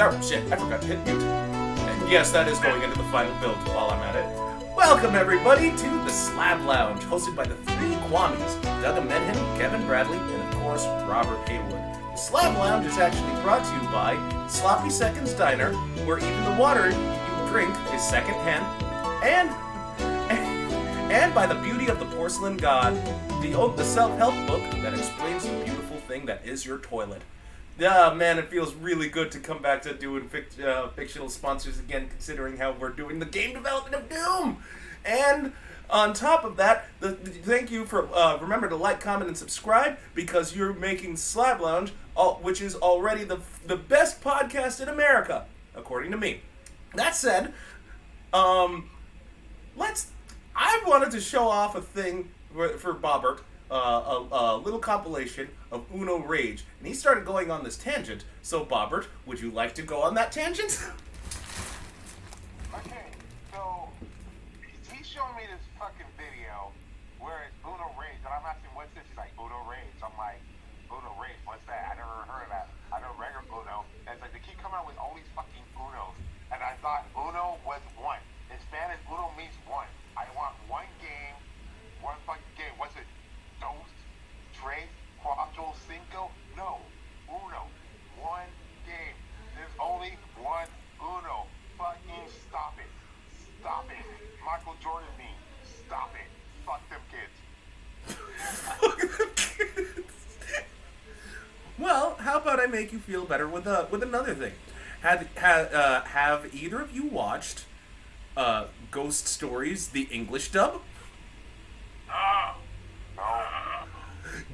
Oh shit, I forgot to hit mute. And yes, that is going into the final build while I'm at it. Welcome everybody to the Slab Lounge, hosted by the three Kwamis, Doug Medhin, Kevin Bradley, and of course, Robert Haywood. The Slab Lounge is actually brought to you by Sloppy Seconds Diner, where even the water you drink is secondhand, and by the beauty of the porcelain god, the self-help book that explains the beautiful thing that is your toilet. Yeah, man, it feels really good to come back to doing fictional sponsors again, considering how we're doing the game development of Doom. And on top of that, thank you for remember to like, comment, and subscribe, because you're making Slab Lounge, which is already the best podcast in America, according to me. That said, I wanted to show off a thing for Bobbert. A little compilation of Uno Rage, and he started going on this tangent. So, Bobbert, would you like to go on that tangent? Okay, so he showed me this fucking video where it's Uno Rage, and I'm asking, what's this? He's like, Uno Rage. I'm like, Uno Rage, what's that? I never heard of that. I know regular Uno. And it's like they keep coming out with all these fucking Unos, and I thought Uno was one. In Spanish, Uno means one. I want one game, one fucking game. What's it? Dos, tres, cuatro, cinco? No, Uno. One game. There's only one Uno. Fucking stop it. Stop it. Michael Jordan me. Stop it. Fuck them kids. Well, how about I make you feel better with another thing? Have either of you watched Ghost Stories, the English dub?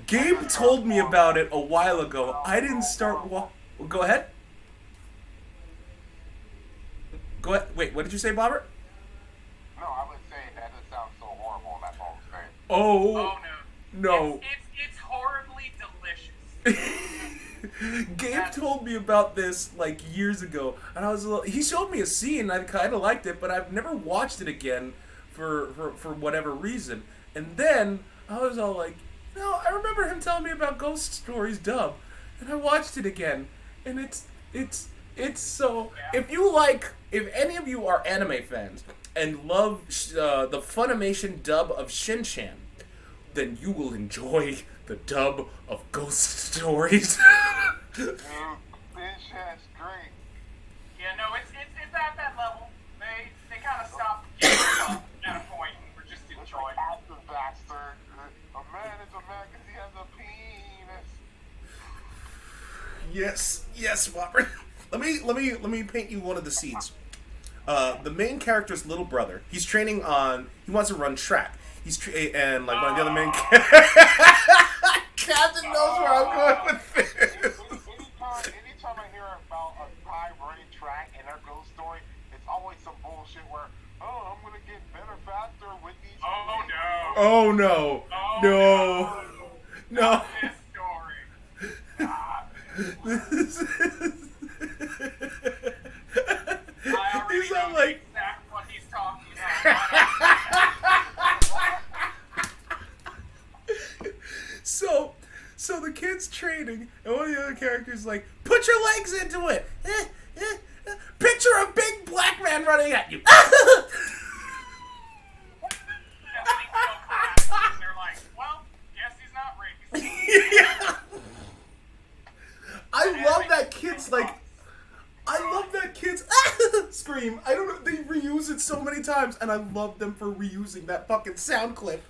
Gabe told me about it a while ago. I didn't start Go ahead. Go ahead. Wait, what did you say, Bobbert? No, I was saying that just sounds so horrible. That's all I'm saying. Oh no. It's horribly delicious. Gabe told me about this like years ago, and he showed me a scene. I kind of liked it, but I've never watched it again for whatever reason. And then I was all like, no, I remember him telling me about Ghost Stories dub, and I watched it again, and it's so. Yeah. If any of you are anime fans and love the Funimation dub of Shin-Chan, then you will enjoy the dub of Ghost Stories. Dude, this shit's great. Yeah, no, it's at that level. They kind of stopped giving up at a point and we're just enjoying it. Bastard bastard. A man is a man because he has a penis. Yes, Robert. Let me paint you one of the scenes. The main character's little brother. He wants to run track. And like one of the other main Captain knows where I'm going with this. Anytime I hear about a guy running track in their ghost story, it's always some bullshit where, I'm gonna get better faster with these. Oh no. No. This story. This is. I already He's know not like. exactly what he's talking about. So the kid's training, and one of the other characters like, put your legs into it. Picture a big black man running at you. They're like, well, guess he's not racist. Yeah. I love that kid's scream. I don't know, they reuse it so many times, and I love them for reusing that fucking sound clip.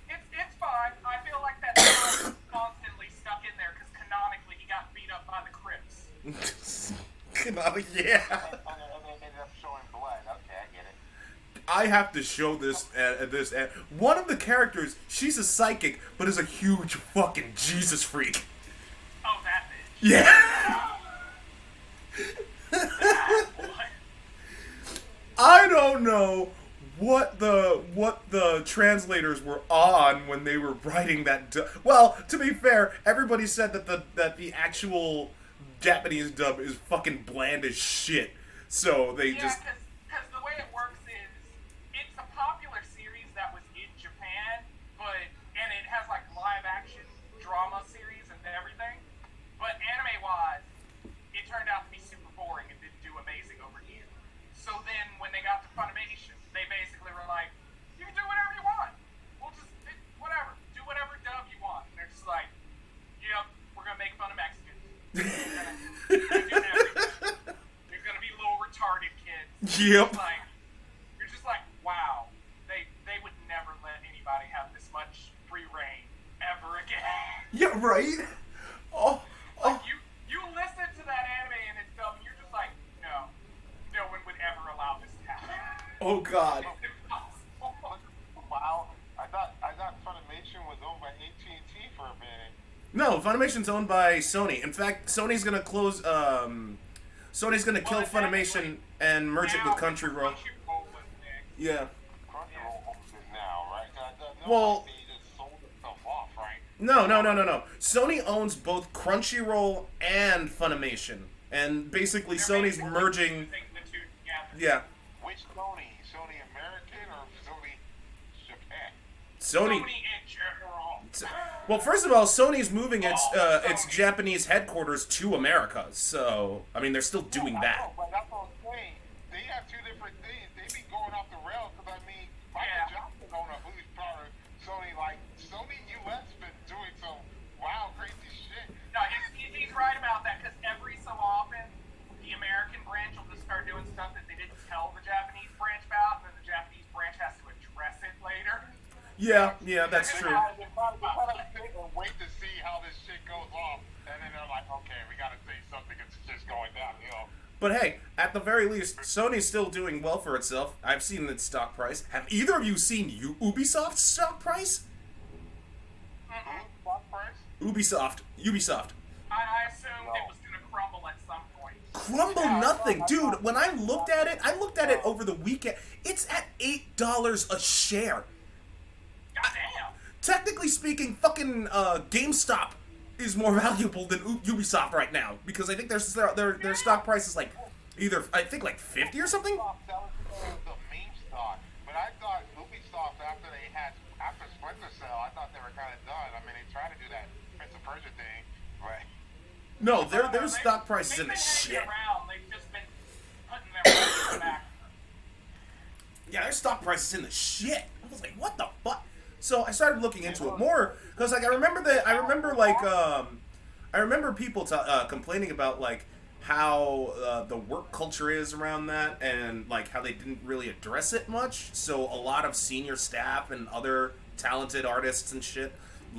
It's fine. I feel like that song is constantly stuck in there because canonically he got beat up by the Crips. Yeah. And they ended up showing blood. Okay, I get it. I have to show this. One of the characters, she's a psychic, but is a huge fucking Jesus freak. Oh, that bitch. Yeah. What? I don't know what the translators were on when they were writing that. Well, to be fair, everybody said that the actual Japanese dub is fucking bland as shit. So they just. Because the way it works is it's a popular series that was in Japan, and it has like live action drama series and everything. But anime wise, it turned out to be super boring and Yep. You're just like, wow, they would never let anybody have this much free reign ever again. Yeah, right? Oh, Like you listen to that anime and it's dumb, and you're just like, no one would ever allow this to happen. oh God. It's impossible. Wow. I thought Funimation was owned by AT&T for a minute. No, Funimation's owned by Sony. In fact, Sony's gonna close. Sony's gonna kill Funimation and merge it with Crunchyroll. Yeah. Crunchyroll owns it now, right? Well- They just sold itself off, right? No. Sony owns both Crunchyroll and Funimation, and basically Sony's merging. The two together. Yeah, Which Sony? Sony American or Sony Japan? Sony. Sony in general. Well, first of all, Sony's moving its Japanese headquarters to America, so I mean they're still doing I that. know, but that's what I'm saying. They have two different things. They be going off the rails because Michael Johnson owned a huge part of Sony. Like Sony US been doing some wild, crazy shit. No, he's right about that because every so often the American branch will just start doing stuff that they didn't tell the Japanese branch about, and then the Japanese branch has to address it later. Yeah, that's true. They probably sit and wait to see how this shit goes off, and then they're like, okay, we gotta say something. It's just going downhill. But hey, at the very least, Sony's still doing well for itself. I've seen its stock price. Have either of you seen Ubisoft's stock price? Stock price? Ubisoft. I assumed it was going to crumble at some point. Crumble nothing, dude. When I looked at it over the weekend. It's at $8 a share. Goddamn. Technically speaking, fucking GameStop is more valuable than Ubisoft right now because I think their stock price is like either I think like 50 or something. That was the meme stock, but I thought Ubisoft after Splinter Cell, I thought they were kind of done. I mean, they tried to do that Prince of Persia thing, but No, their stock price is in the shit. Around. They've just been putting their prices back. Yeah, their stock price is in the shit. I was like, what the fuck? So I started looking into it more because like I remember people complaining about like how the work culture is around that and like how they didn't really address it much. So a lot of senior staff and other talented artists and shit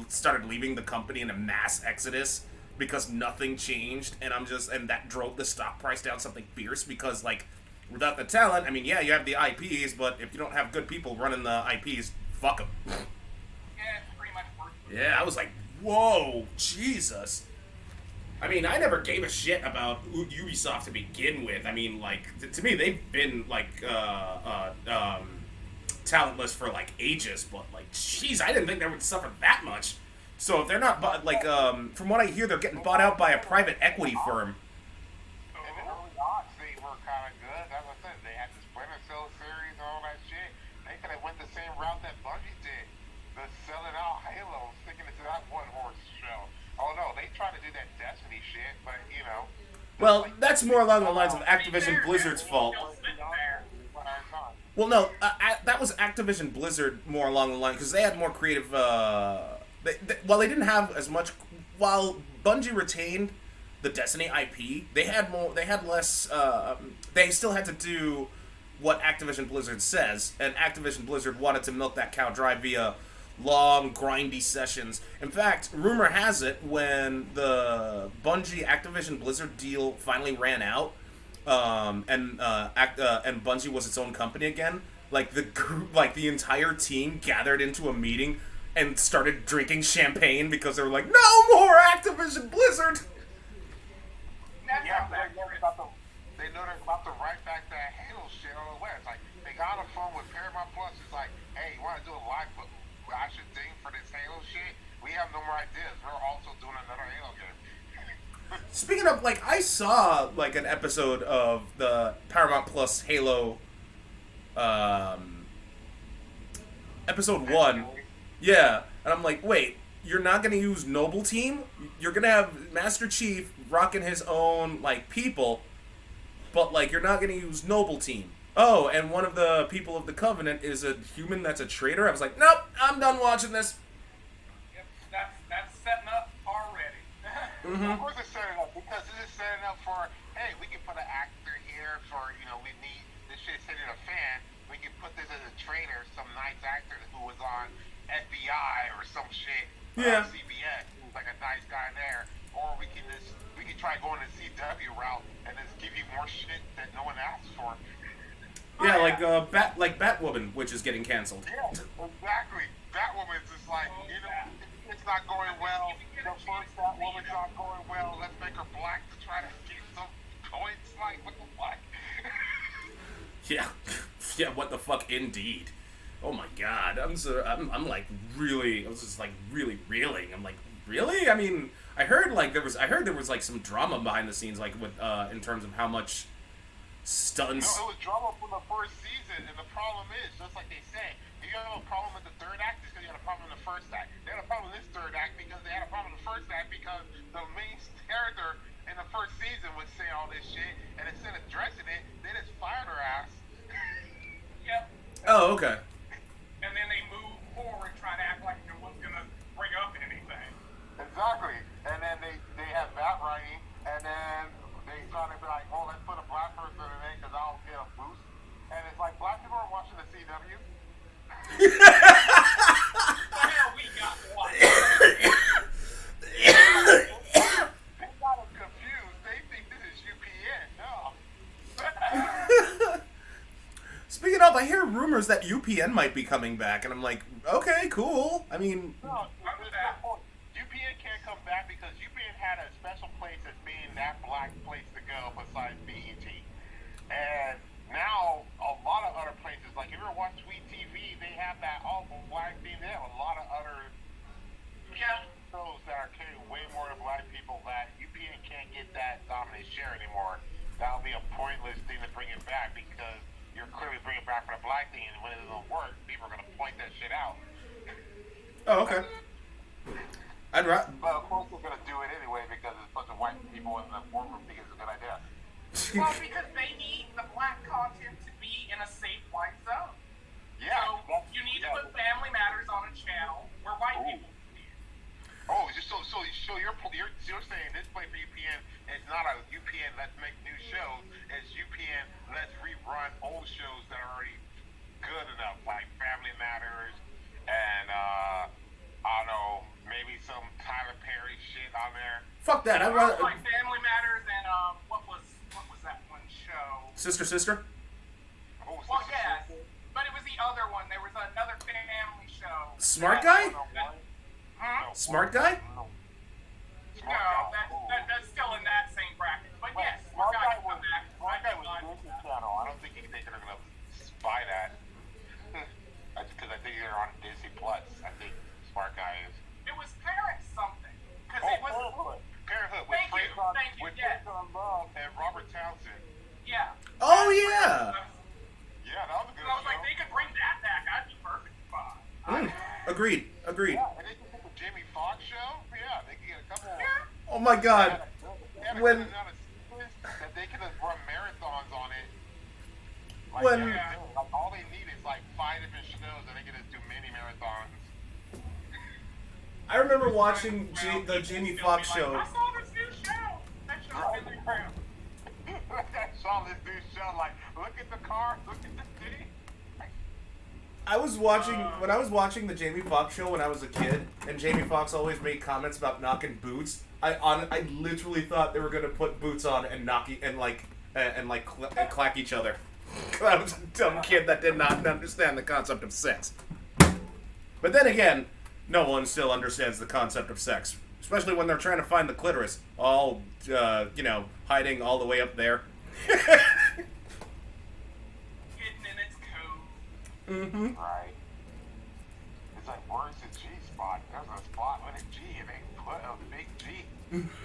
started leaving the company in a mass exodus because nothing changed, and that drove the stock price down something fierce because like without the talent, I mean, yeah, you have the IPs, but if you don't have good people running the IPs, fuck them. Yeah, it's pretty much worth it. Yeah, I was like, whoa, Jesus. I mean, I never gave a shit about Ubisoft to begin with. I mean, like, to me, they've been, like, talentless for, like, ages, but, like, jeez, I didn't think they would suffer that much. So if they're not, like, from what I hear, they're getting bought out by a private equity firm. in the early odds, they were kind of good. As I said, they had the Splinter Cell series and all that shit. They could have went the same route that Bungie did, the selling out Halo, sticking it to that one horse show. Oh no, they tried to do that Destiny shit, but you know. Well, that's more along the lines of Activision Blizzard's fault. Well, no, that was Activision Blizzard more along the line because they had more creative. While they didn't have as much, while Bungie retained the Destiny IP, they had more. They had less. They still had to do what Activision Blizzard says, and Activision Blizzard wanted to milk that cow dry via long, grindy sessions. In fact, rumor has it when the Bungie Activision Blizzard deal finally ran out, and Bungie was its own company again, like the group, like the entire team gathered into a meeting and started drinking champagne because they were like, no more Activision Blizzard. Yeah, they know they're about to write back that Halo shit on the web. It's like they got on the phone with Paramount Plus. It's like, hey, you want to do a live action thing for this Halo shit? We have no more ideas. We're also doing another Halo game. Speaking of, like, I saw, like, an episode of the Paramount Plus Halo, episode 1. Yeah, and I'm like, wait, you're not gonna use Noble Team? You're gonna have Master Chief rocking his own, like, people, but, like, you're not gonna use Noble Team. Oh, and one of the people of the Covenant is a human that's a traitor? I was like, nope, I'm done watching this. Yep, that's setting up already. Of course it's setting up, because this is setting up for, hey, we can put an actor here for, you know, we need this shit's hitting a fan, we can put this as a trainer, some nice actor who was on FBI or some shit. Yeah. CBS, who's like a nice guy there. Or we can try going the CW route and just give you more shit that no one asks for. Yeah, like Batwoman, which is getting canceled. Yeah, exactly. Batwoman's just like, you know, it's not going well. The first Batwoman's not going well. Let's make her black to try to get some points. Like, what the fuck? Yeah, what the fuck, indeed. Oh my god, I'm like really, I was just like really reeling. I'm like, really? I mean, I heard there was like some drama behind the scenes, like with in terms of how much stunts. No, it was drama from the first season, and the problem is, just like they say, if you have a problem with the third act, it's because you had a problem in the first act. They had a problem in this third act because they had a problem in the first act because the main character in the first season was saying all this shit, and instead of addressing it, they just fired her ass. Yep. Oh, okay. And then they move forward trying to act like no one's gonna bring up anything. Exactly. And then they have that writing, and then they try to be like, oh, let's put a black person in it because I'll get a boost. And it's like, black people are watching the CW. Where we got one. They got them confused. They think this is UPN. No. Speaking of, I hear rumors that UPN might be coming back, and I'm like, okay, cool. I mean, No, UPN can't come back because UPN had a special place as being that black place to go besides BET. And now a lot of other places, like if you ever watch Sweet TV, they have that all black thing. They have a lot of other shows that are carrying way more to black people that UPN can't get that dominant share anymore. That'll be a pointless thing to bring it back because you're clearly bringing it back for the black thing, and when it doesn't work, people are going to point that shit out. oh, okay. But of course they're going to do it anyway because there's a bunch of white people in the boardroom think it's a good idea. Well, because they need the black content to be in a safe white zone. Yeah. So you need to put Family Matters on a channel where white people see it. Oh, so you're saying this play for UPN is not a UPN let's make new shows. It's UPN let's rerun old shows that are already good enough, like Family Matters and I don't know, maybe some Tyler Perry shit on there. Fuck that. I'd rather Like Family Matters and what was that one show? Sister. Oh, Well, yes, but it was the other one. There was another family show. Smart Guy? Huh? Smart Guy? No, that's still in that same bracket. But yes, Smart Guy can come back. Smart Guy was Disney Channel. I don't think they're going to buy that. Because I think they're on Disney Plus. I think Smart Guy is. It was Parent something. Because it was. Parenthood. Thank you, With yes. Jason Love and Robert Townsend. Yeah. Oh, yeah. Yeah, that was a good I was show. like, they could bring that back. I'd be perfect fine. Agreed. Yeah, and they could get the Jamie Foxx show. Yeah, they could get a couple. Oh my god. When that they could run marathons on it. Like, When- like, all they need is like 5 different shows, and they can just do mini marathons. I remember watching the Jamie Foxx show. I saw this new show. That show's really crap. I saw this new show. Like, look at the car, look at the city. When I was watching the Jamie Foxx show when I was a kid, and Jamie Foxx always made comments about knocking boots. I literally thought they were gonna put boots on and clack each other. I was a dumb kid that did not understand the concept of sex. But then again, no one still understands the concept of sex, especially when they're trying to find the clitoris, all hiding all the way up there. Hidden in its code. Mm-hmm. Right. It's like, where's the G spot? There's a spot with a G, and they put a big G.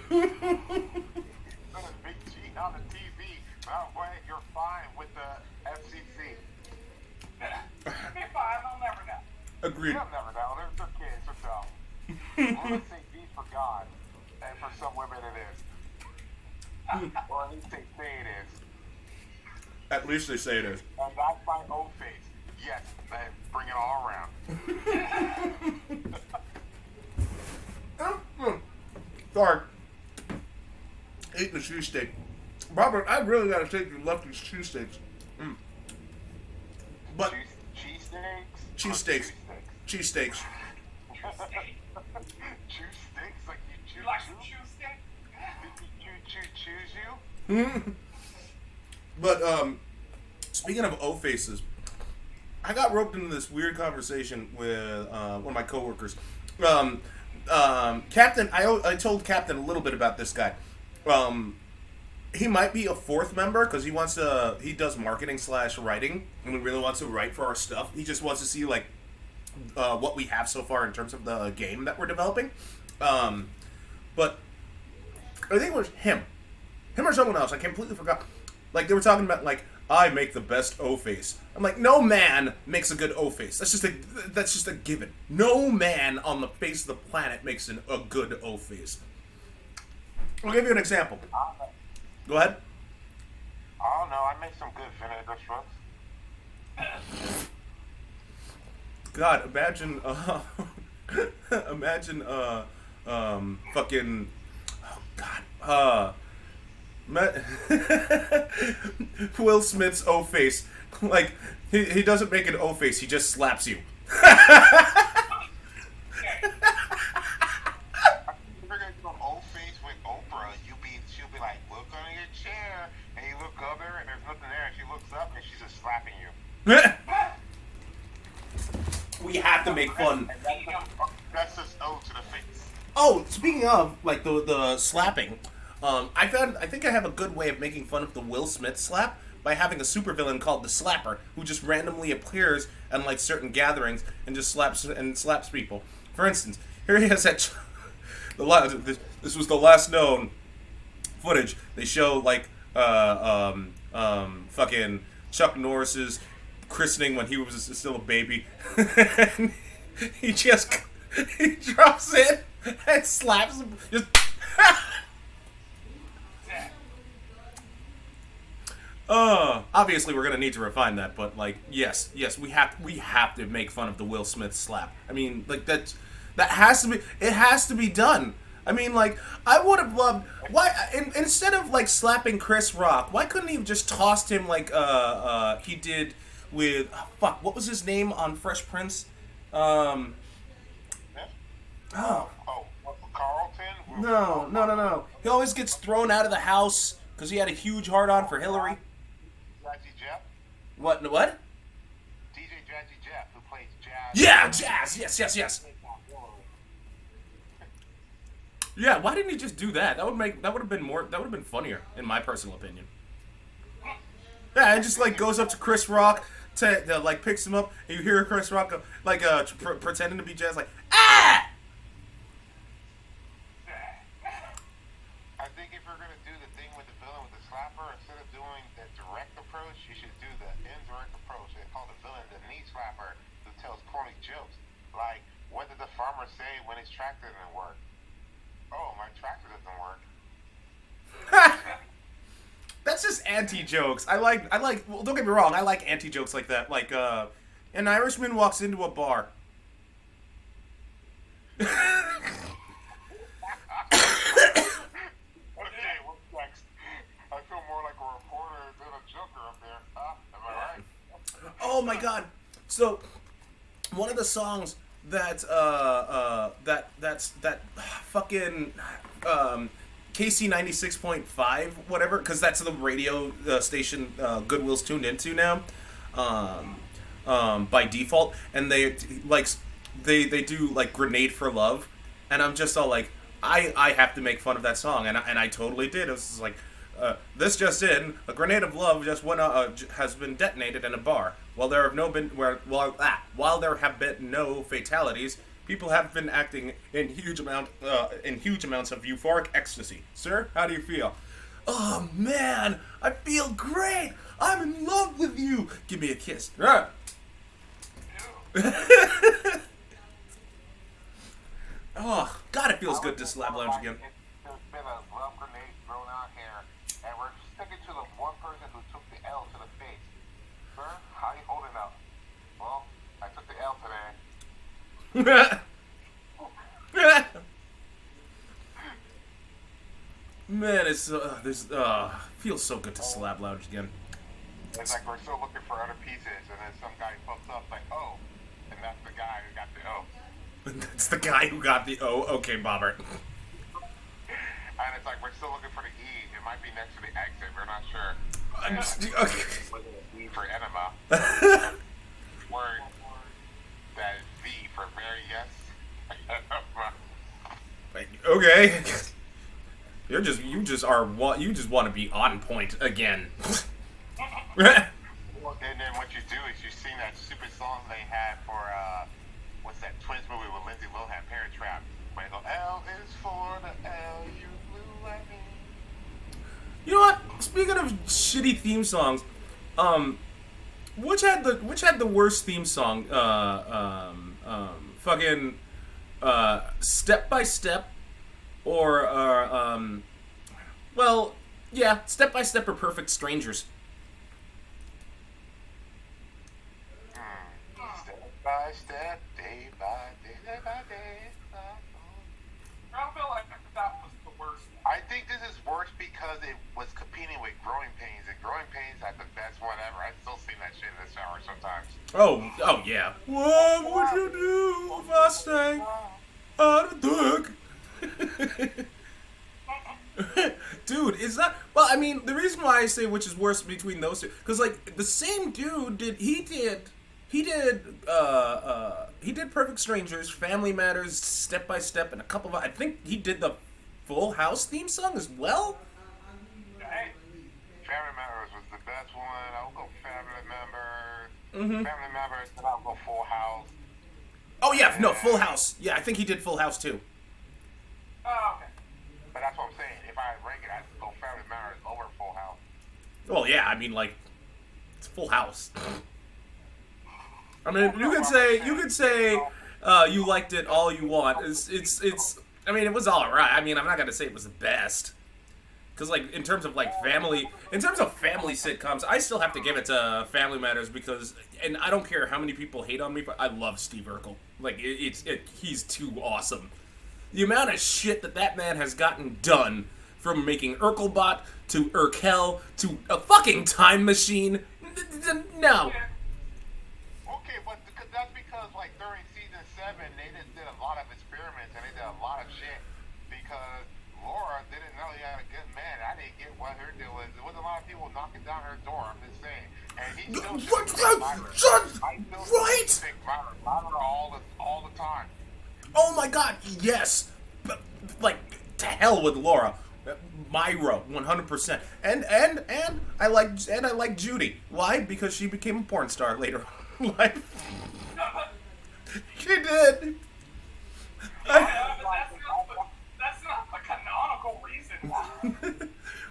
Put a big G on the TV. That way, you're fine with the FCC. Be fine, I'll never know. Agreed. You'll never know. They're kids, they're dumb. Well, let's say G for God, and for some women it is. Or at least they say it is. At least they say it is. And that's my old face. Yes, man, bring it all around. Sorry. Eating a cheesesteak. Robert, I really gotta take you Lefty's cheesesteaks. Cheesesteaks. Cheesesteaks. Chew sticks? Like you chew? You like some chew steak? Choose you? But speaking of O faces, I got roped into this weird conversation with one of my coworkers. Captain, I told Captain a little bit about this guy. He might be a fourth member because he does marketing / writing, and he really wants to write for our stuff. He just wants to see like what we have so far in terms of the game that we're developing. But I think it was him or someone else. I completely forgot. Like they were talking about like I make the best O face. I'm like, no man makes a good O face. That's just a given. No man on the face of the planet makes a good O face. I'll give you an example. Go ahead. I don't know. I make some good vinegar strokes. God, imagine, fucking, oh God, Will Smith's O face. Like, he doesn't make an O face, he just slaps you. If you're gonna do an old face with Oprah, she'll be like, look under your chair, and you look over, and there's nothing there, and she looks up, and she's just slapping you. We have to make fun. That's just O to the face. Oh, speaking of, like, the slapping, I think I have a good way of making fun of the Will Smith slap by having a supervillain called the Slapper, who just randomly appears at, like, certain gatherings and just slaps people. For instance, here he is at... This was the last known footage. They show, like, fucking Chuck Norris's christening when he was still a baby. And he drops it and slaps him. Just... obviously we're gonna need to refine that, but like, yes, we have to make fun of the Will Smith slap. I mean, like that has to be done. I mean, like, I would have loved instead of like slapping Chris Rock, why couldn't he have just tossed him like he did with what was his name on Fresh Prince? Carlton? No. He always gets thrown out of the house because he had a huge hard-on for Hillary. Jazzy Jeff? What? DJ Jazzy Jeff, who plays jazz. Yeah, jazz. Yes. Yeah, why didn't he just do that? That would have been funnier, in my personal opinion. Yeah, it just like goes up to Chris Rock, like picks him up, and you hear Chris Rock like pretending to be jazz, like ah. I think if you're gonna do the thing with the villain with the slapper, instead of doing the direct approach, you should do the indirect approach. They call the villain the knee slapper, who tells corny jokes. Like, what did the farmer say when his tractor didn't work? Oh, my tractor doesn't work. That's just anti-jokes. I like. Well, don't get me wrong. I like anti-jokes like that. Like, an Irishman walks into a bar. Okay, what's next? I feel more like a reporter than a joker up there. Am I right? Oh my God! So, one of the songs that fucking KC 96.5 whatever, because that's the radio station Goodwill's tuned into now, by default, and they do like Grenade for Love, and I'm just all like, I have to make fun of that song, and I totally did. It was just like, this just in: a grenade of love has been detonated in a bar. While there have been no fatalities, people have been acting in huge amounts of euphoric ecstasy. Sir, how do you feel? Oh man, I feel great. I'm in love with you. Give me a kiss. Oh God, it feels good to Slab Lounge again. There's been a love grenade thrown out here, and we're sticking to the one person who took the L to the face. Sir, how you holding up? Well, I took the L today. Man, it's feels so good to Slab Lounge again. It's like we're still looking for other pieces, and then some guy pops up like, oh, and and that's the guy who got the O. That's the guy who got the O. Okay, Bobber. And it's like, we're still looking for the E. It might be next to the exit. We're not sure. Okay. E for enema. Word that is V for very yes. Okay. You just want to be on point again. And then what you do is you sing that stupid song they had for what's that Twins movie with Lindsay Lohan, Parent Trap, where they go L is for the L, you blew at me. You know what? Speaking of shitty theme songs, which had the worst theme song? Fucking Step by Step, or well, yeah, Step by Step or Perfect Strangers. Step by step, day by day, day by day. I don't feel like that was the worst. I think this is worse because it was competing with Growing Pains, and Growing Pains had the best one ever. I still sing that shit in the shower sometimes. Oh yeah. What would you do if I sang out of the Dude, is that... Well, I mean, the reason why I say which is worse between those two, because, like, the same dude he did Perfect Strangers, Family Matters, Step by Step, and a couple of... I think he did the Full House theme song as well? Hey, Family Members was the best one. I'll go Family Members. Mm-hmm. Family Members, then I'll go Full House. Oh, yeah, no, Full House. Yeah, I think he did Full House, too. Oh, okay. But that's what I'm saying. If I rank it, I'd go Family Members over Full House. Well, yeah, I mean, like, it's Full House. I mean, you could say you liked it all you want. It's. I mean, it was all right. I mean, I'm not gonna say it was the best, because like in terms of family sitcoms, I still have to give it to Family Matters because, and I don't care how many people hate on me, but I love Steve Urkel. Like he's too awesome. The amount of shit that man has gotten done, from making Urkelbot to Urkel to a fucking time machine. No. Okay, but that's because like during season 7, they just did a lot of experiments and they did a lot of shit because Laura didn't know he had a good man. I didn't get what her deal was. There was a lot of people knocking down her door. I'm just saying, and he still pick Myra all the time. Oh my god, yes! Like, to hell with Laura. Myra, 100%. And I like Judy. Why? Because she became a porn star later on in life. She did. Yeah, but that's not the canonical reason.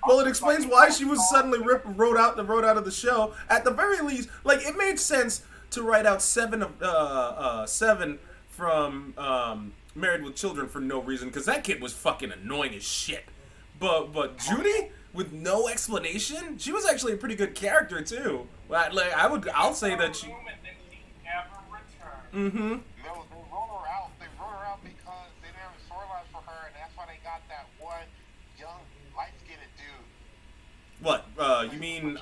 Well, it explains why she was suddenly wrote out of the show. At the very least, like, it made sense to write out seven from Married with Children for no reason, because that kid was fucking annoying as shit. But Judy, with no explanation, she was actually a pretty good character too. I'll say that she. Mm-hmm. No, they wrote her out. They wrote her out because they didn't have a storyline for her, and that's why they got that one young, light-skinned dude. What? You mean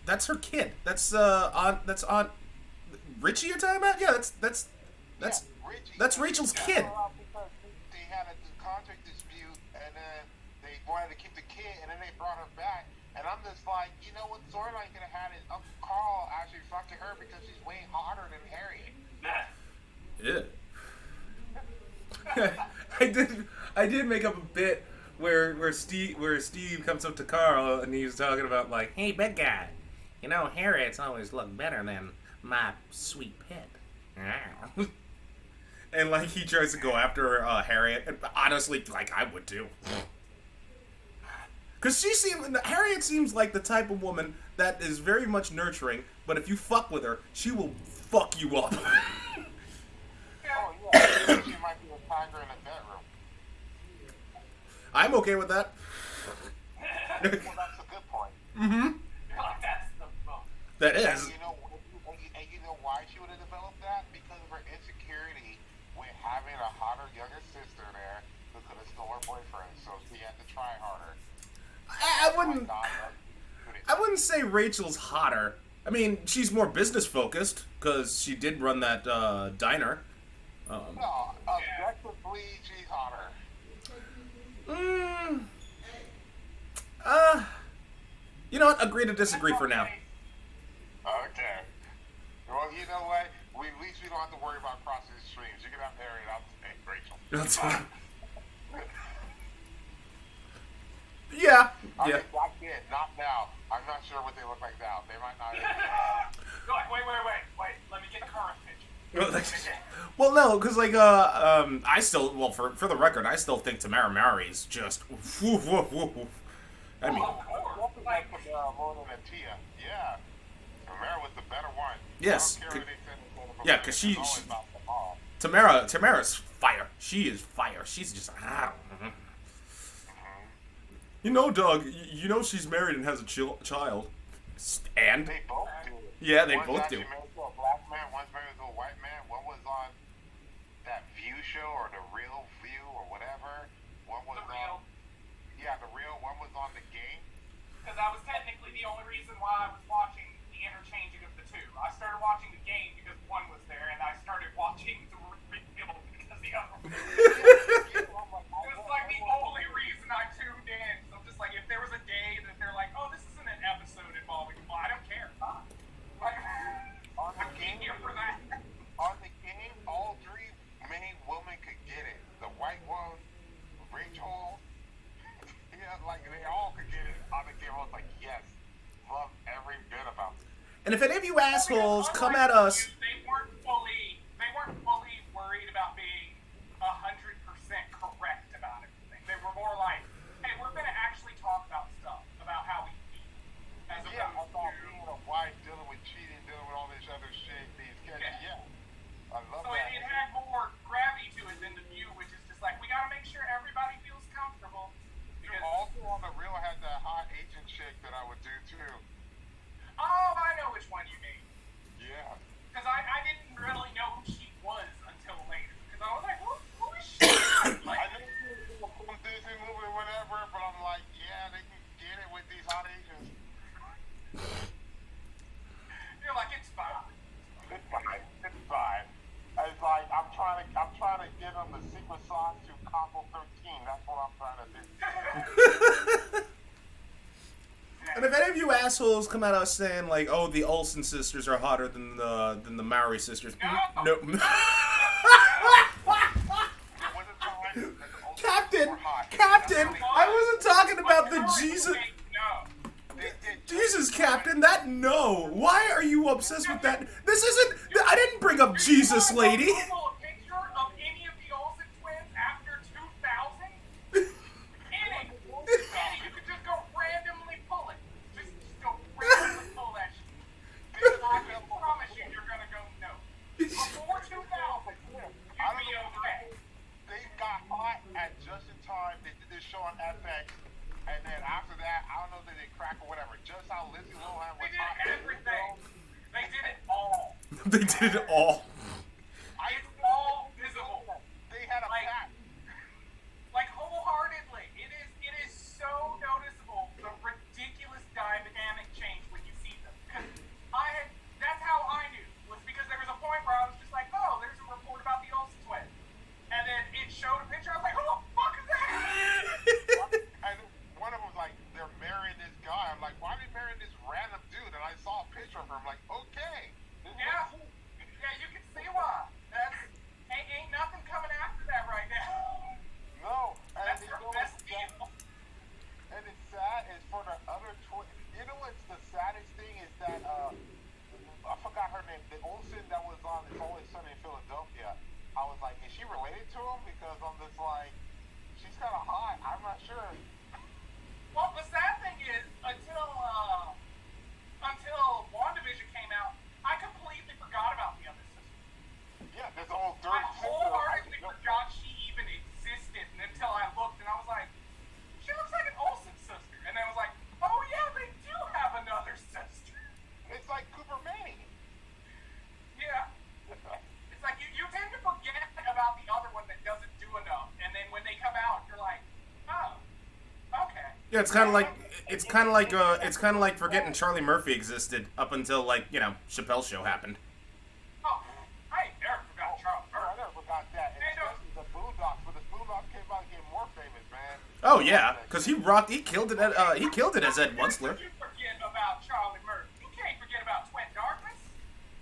that's her kid. That's Aunt Richie you're talking about? Yeah, that's Richie. that's Rachel's kid. Because they had a contract dispute, and then they wanted to keep the kid, and then they brought her back. And I'm just like, you know what storyline could have had is Uncle Carl actually fucking her because she's way hotter than Harriet. Yeah. I did make up a bit where Steve comes up to Carl and he's talking about like, hey, big guy, you know Harriet's always looked better than my sweet pet. And like he tries to go after Harriet, and honestly, like I would too. Because Harriet seems like the type of woman that is very much nurturing, but if you fuck with her, she will fuck you up. Oh yeah, she might be a tiger in a bedroom. I'm okay with that. Well, that's a good point. Mm-hmm. That's the book. That is. And you know why she would have developed that? Because of her insecurity with having a hotter younger sister there who could have stole her boyfriend, so she had to try harder. I wouldn't say Rachel's hotter. I mean, she's more business focused because she did run that diner. No, objectively, she's hotter. Mm, you know what? Agree to disagree for now. Okay. Well, you know what? At least we don't have to worry about crossing the streams. You can have Harry and I'll take Rachel. That's fine. Yeah. I Yeah. mean, I can't. Not now. I'm not sure what they look like now. They might not. Wait. Let me get the current picture. Well, no, because like I still for the record, I still think Tamara Mary's just. I mean, Of course. Like, more than a Tia. Yeah. Tamara was the better one. Yes. I don't care what they said from Yeah, her. 'cause It's she- always she- about the mom. Tamara's fire. She is fire. She's just. You know, Doug. You know she's married and has a child. And They both do. yeah, they One's both actually do. married to a black man. One's married to a white man. One was on that View show or the Real View or whatever. One was The Real. on. Yeah, the Real. One was on the Game. because that was technically the only reason why I was watching the interchanging of the two. I started watching the game because one was there, and I started watching the Real because the other one was there. It was like the only reason I tuned in. So I'm just like, if there was a day that they're like, oh, this isn't an episode involving, well, I don't care. Like, On the I'm Game. here for that. On the Game, all three main women could get it. The white one, Rachel. Yeah, like they all could get it. On the Game, I was like, yes, love every bit about it. And if any of you assholes Because come unlike at us, you, they weren't fully worried about being 100% correct about everything. They were more like, hey, we're gonna actually talk about stuff, about how we feel, as Yeah, I opposed thought to. being a wife, dealing with cheating, dealing with all this other shit, these kids, Yeah. yeah. I love So that. it had more gravity to it than The View, which is just like, we gotta make sure everybody feels comfortable. Because, Also on the Real had that hot Asian chick that I would do too. oh, I know which one you mean. Yeah. Because I didn't really know who she was until later. Because I was like, who is she? I Like, know it's a cool Disney movie or whatever, but I'm like, yeah, they can get it with these hot Asians. you're like, it's fine. It's fine. It's fine. It's like I'm trying to give them the secret sauce to Combo 13. That's what I'm trying to do. and if any of you assholes come at us saying like, "Oh, the Olsen sisters are hotter than the Mowry sisters," no. When it's time, the old Captain, were hot. Captain, I wasn't talking about the Majority Jesus. say no. They did Jesus, Captain, that no. Why are you obsessed with that? This isn't. I didn't bring up Jesus, lady. Google a picture of any of the Olsen twins after 2000? Any. You could just go randomly pull it. Just go randomly pull that shit. I can promise you, you're gonna go no. Before 2000, you'd be okay. They got hot at just in time. They did this show on FX, and then after that, I don't know if they did crack or whatever. Just how Lindsay Lohan They was did hot. everything. They did it all. They did it all. It's all visible. They had a Like- pack. Like wholeheartedly, it is so noticeable the ridiculous dynamic change when you see them. Because that's how I knew, was because there was a point where I was just like, oh, there's a report about the Olsen twins, and then it showed a picture. I was like, who the fuck is that? And one of them was like, they're marrying this guy. I'm like, why are they marrying this random dude? And I saw a picture of her. I'm like, okay. This Yeah, looks cool. yeah, you can see why. Ain't nothing coming after that right now. No. And That's you her know best what's deal. and it's sad is for the other twin. You know what's the saddest thing is that I forgot her name. The Olsen that was on It's Always Sunny in Philadelphia. I was like, is she related to him? Because I'm just like, she's kind of hot. I'm not sure. Well, the sad thing is, until WandaVision came out, I completely forgot about the other sister. Yeah, this whole third I sister. wholeheartedly forgot she even existed until I looked and I was like, she looks like an Olsen sister. And then I was like, oh yeah, they do have another sister. It's like Cooper Manning. Yeah. It's like you tend to forget about the other one that doesn't do enough. And then when they come out, you're like, oh, okay. Yeah, it's kind of like it's kind of like forgetting Charlie Murphy existed up until Chappelle's Show happened. Oh, I ain't never forgot Charles I Murphy. never forgot that. And Hey, no. especially the Boondocks. When the Boondocks came out, getting more famous, man. Oh yeah, because he killed it as Ed Wunsler. You forget about Charlie Murphy. You can't forget about Twin Darkness.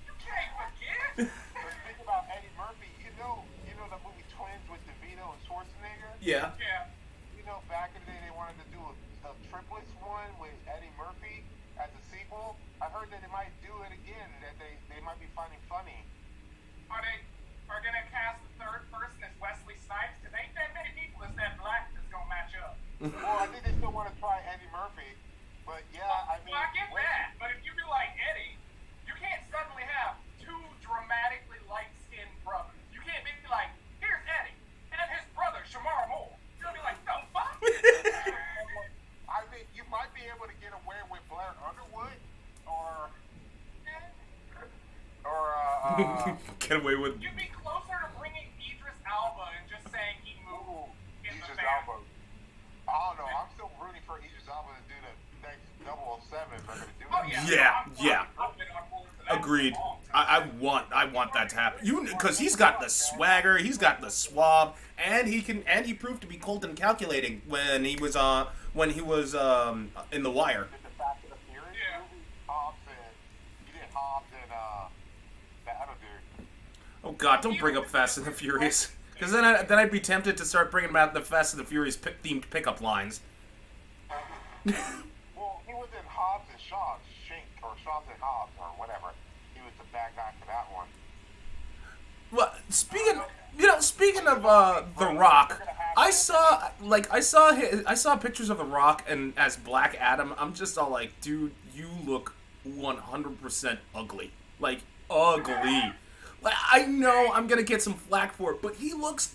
You can't forget. But think about Eddie Murphy. You know the movie Twins with DeVito and Schwarzenegger? Yeah. Yeah. You know, back in the day, they wanted to do a triplets one with Eddie Murphy as a sequel. I heard that they might do it again, that they might be finding funny. Are gonna cast the third person as Wesley Snipes? Because ain't that many people that's that black that's gonna match up. Well, I think they still want to try Eddie Murphy, but yeah, I mean... Well, I get that, but if you do like Eddie, you can't suddenly have two dramatically light-skinned brothers. You can't be like, here's Eddie, and his brother, Shamar Moore. You'll be like, the fuck? I mean, you might be able to get away with Blair Underwood, or Get away with. You'd be closer to bringing Idris Alba and just saying he moved in the Idris family. Alba. I don't know. I'm still rooting for Idris Alba to do the next 007 if they're going to do it. Oh, yeah. Yeah. I've been on board for that Agreed. for a long time. I want that to happen. Because he's got the swagger, he's got the swab, and he proved to be cold and calculating when he was in The Wire. Did the Fast and the Furious Yeah. movie? He did Hobbs and that other dude. Oh God, don't bring up Fast and the Furious. Because then I'd be tempted to start bringing about the Fast and the Furious themed pickup lines. Well, he was in Hobbs and Shaw, Shaws and Hobbs, or whatever. He was the bad guy for that one. Well, speaking of The Rock, I saw pictures of The Rock and as Black Adam. I'm just all like, dude, you look 100% ugly. Like ugly. Like I know I'm gonna get some flack for it, but he looks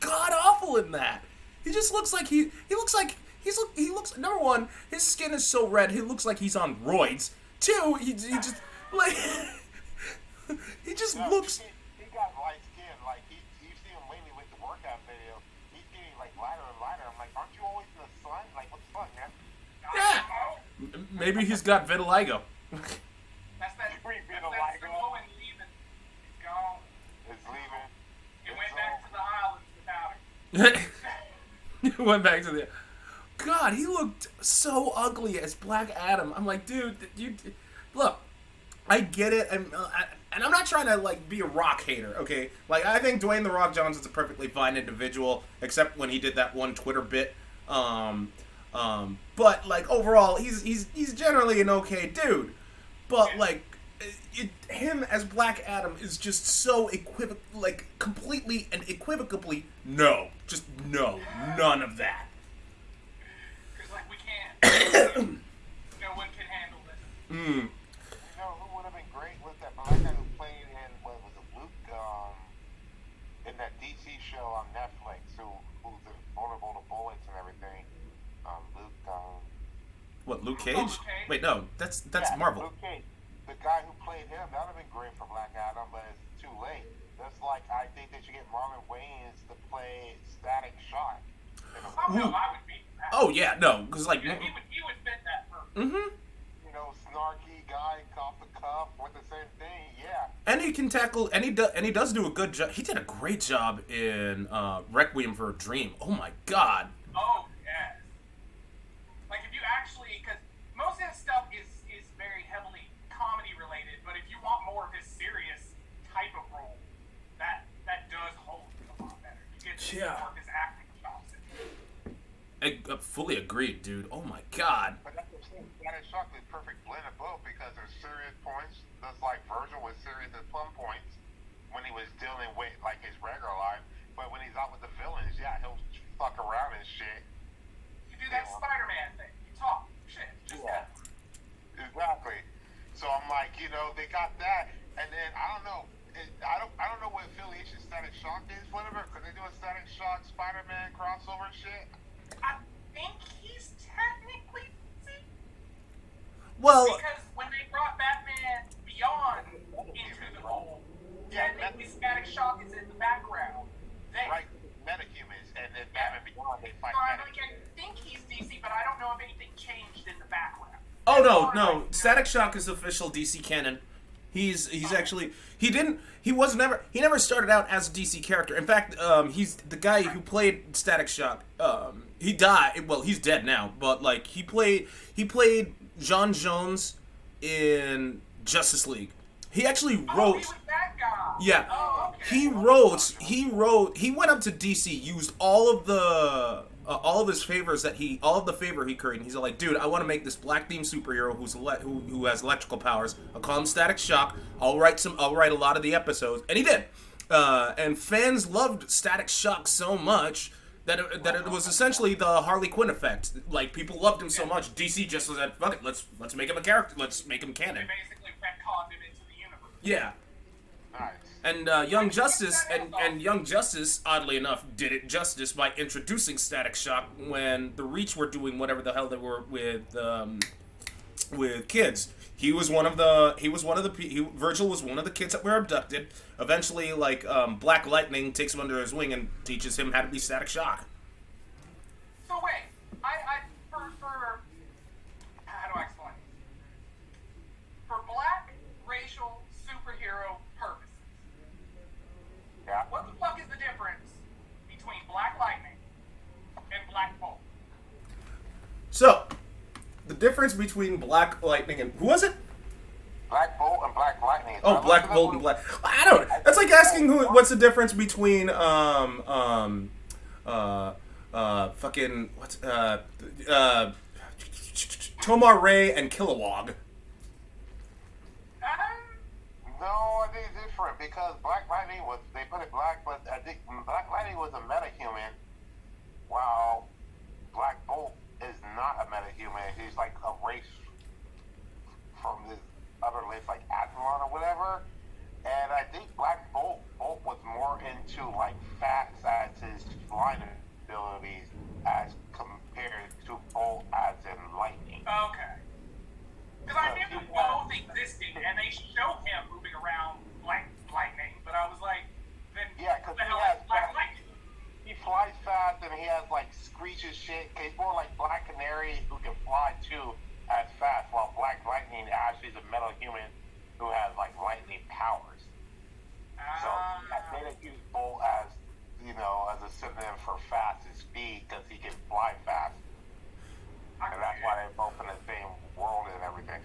god awful in that. He just looks like he looks number one, his skin is so red. He looks like he's on roids. Two, he just like he just No, looks. He got light skin. Like you see him lately with the workout video. He's getting like lighter and lighter. I'm like, aren't you always in the sun? Like, what the fuck, man? Yeah. Maybe he's got vitiligo. That's that Vitiligo. slow and leaving. It's gone. It's leaving. It went back to the islands without it. Went back to the. God, he looked so ugly as Black Adam. I'm like, dude, you look. I get it, and I'm not trying to like be a Rock hater, okay? Like I think Dwayne the Rock Johnson's a perfectly fine individual, except when he did that one Twitter bit. But like overall, he's generally an okay dude. But like, him as Black Adam is just so completely and equivocally no, just no, none of that. Because like we can't. No one can handle this. Mm. You know who would have been great was that black guy who played in what was it, Luke, in that DC show on Netflix, who's vulnerable to bullets and everything. Luke. What, Luke Cage? Luke Cage? Wait, no, that's Yeah, Marvel. Luke Cage. The guy who played him, that would have been great for Black Adam, but it's too late. That's like I think they should get Marlon Wayans to play Static Shock. Oh no, I would be that. Oh yeah, no, because like. Yeah, he would fit that perfect. Mm-hmm. You know, snarky guy, off the cuff, with the same thing. Yeah. And he can tackle, and he does do a good job. He did a great job in Requiem for a Dream. Oh my God. Oh yes. Like if you actually, because most of his stuff is very heavily comedy related, but if you want more of his serious type of role, that does hold a lot better. You get to see more of his acting chops. I fully agreed, dude. Oh my God. But that's the thing. Static Shock is a perfect blend of both because there's serious points, just like Virgil was serious at some points when he was dealing with like his regular life. But when he's out with the villains, yeah, he'll fuck around and shit. You do that Spider-Man thing. You talk shit. Just Yeah. that. Exactly. So I'm like, they got that, and then I don't know. I don't know what affiliation Static Shock is, whatever, because they do a Static Shock Spider-Man crossover shit. I think he's technically DC. Well, Because when they brought Batman Beyond into the role, technically Static Shock is in the background. Right, metahumans, and then Batman Beyond, they fight So I'm like, metahumans. I think he's DC, but I don't know if anything changed no. Static Shock is official DC canon. He's actually he never started out as a DC character. In fact, he's the guy who played Static Shock. He died. Well, he's dead now. But like he played John Jones in Justice League. He actually wrote. Oh, he was that guy. Yeah. Oh, okay. He went up to DC, used all of his favors all of the favor he created. He's like, dude, I want to make this black themed superhero who has electrical powers. I'll call him Static Shock. I'll write a lot of the episodes, and he did. And fans loved Static Shock so much that it was essentially the Harley Quinn effect. Like, people loved him so much, DC just was like, fuck it, let's make him a character. Let's make him canon. They basically retconned him into the universe. Yeah. Nice. And Young Justice, oddly enough, did it justice by introducing Static Shock when the Reach were doing whatever the hell they were with kids. Virgil was one of the kids that were abducted. Eventually, like Black Lightning takes him under his wing and teaches him how to be Static Shock. So wait, for how do I explain? For black racial superhero purposes, Yeah. what the fuck is the difference between Black Lightning and Black Bolt? So, the difference between Black Lightning and who was it? Black Bolt and Black Lightning. Oh, Black Bolt and Black. I don't. That's like asking what's the difference between fucking what's Tomar Ray and Kilowog. No, I think it's different because Black Lightning was, they put it black, but I think Black Lightning was a metahuman, while Black Bolt is not a metahuman. He's like a race from this other race, like Athlon or whatever. And I think Black Bolt was more into like facts as his flying abilities as compared to Bolt as in lightning. Okay. Because I knew both existed, and they show him moving around like lightning, but I was like, then Yeah, because what the he hell has is Black Lightning? he flies fast and he has like screeches shit. He's more like Black Canary who can fly too as fast, while Black Lightning actually is a metal human who has like lightning powers. So I think they use Bolt as as a synonym for fast and speed because he can fly fast, and that's why they're both in the same world and everything.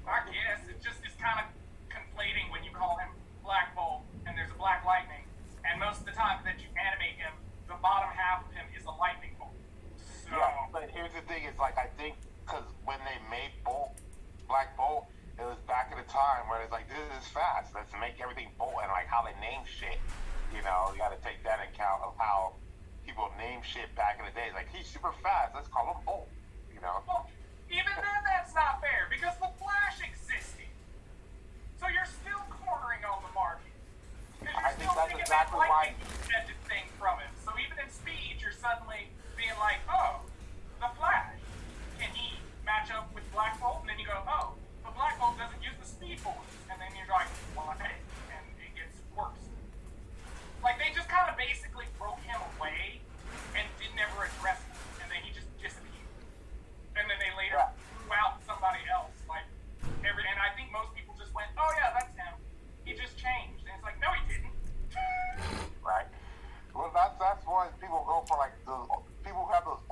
I guess it's kind of conflating when you call him Black Bolt and there's a Black Lightning, and most of the time that you animate him, the bottom half of him is a lightning bolt. So Yeah, but here's the thing: it's like I think because when they made Black Bolt, it was back at a time where it's like this is fast. Let's make everything Bolt, and like how they name shit. You got to take that into account of how people name shit back in the day. Like he's super fast. Let's call him Bolt. well, even then that's not fair because the Flash existed. So you're still cornering on the market. Because I you're think still that's taking exactly that why- lightning extended thing from him. So even in speed, you're suddenly being like, oh, the Flash. Can he match up with Black Bolt? And then you go, oh, but Black Bolt doesn't use the speed force. And then you're like, well, okay. And it gets worse. Like, they just kind of basically broke him away and didn't ever address him. And then he just disappeared. And then they later threw out somebody else. And I think most people just went, oh yeah, that's him. He just changed. And it's like, no, he didn't. Right. Well, that's why people go for like people who have those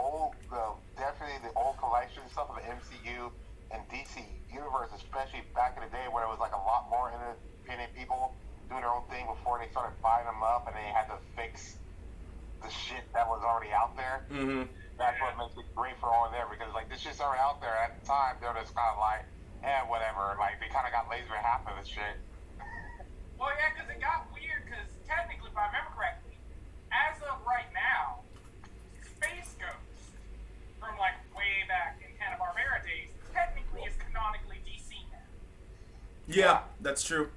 definitely the old collection stuff of the MCU and DC universe, especially back in the day where it was like a lot more independent people doing their own thing before they started buying them up and they had to fix the shit that was already out there. Mm-hmm. That's what makes it great for all of them because like this shit's already out there. At the time, they're just kind of like, whatever. Like they kind of got lazy with half of this shit. Well, yeah, because it got weird, because technically, if I remember correctly, as of right now, Space Ghost, from like way back in Hanna-Barbera days, technically is canonically DC now. Yeah, that's true.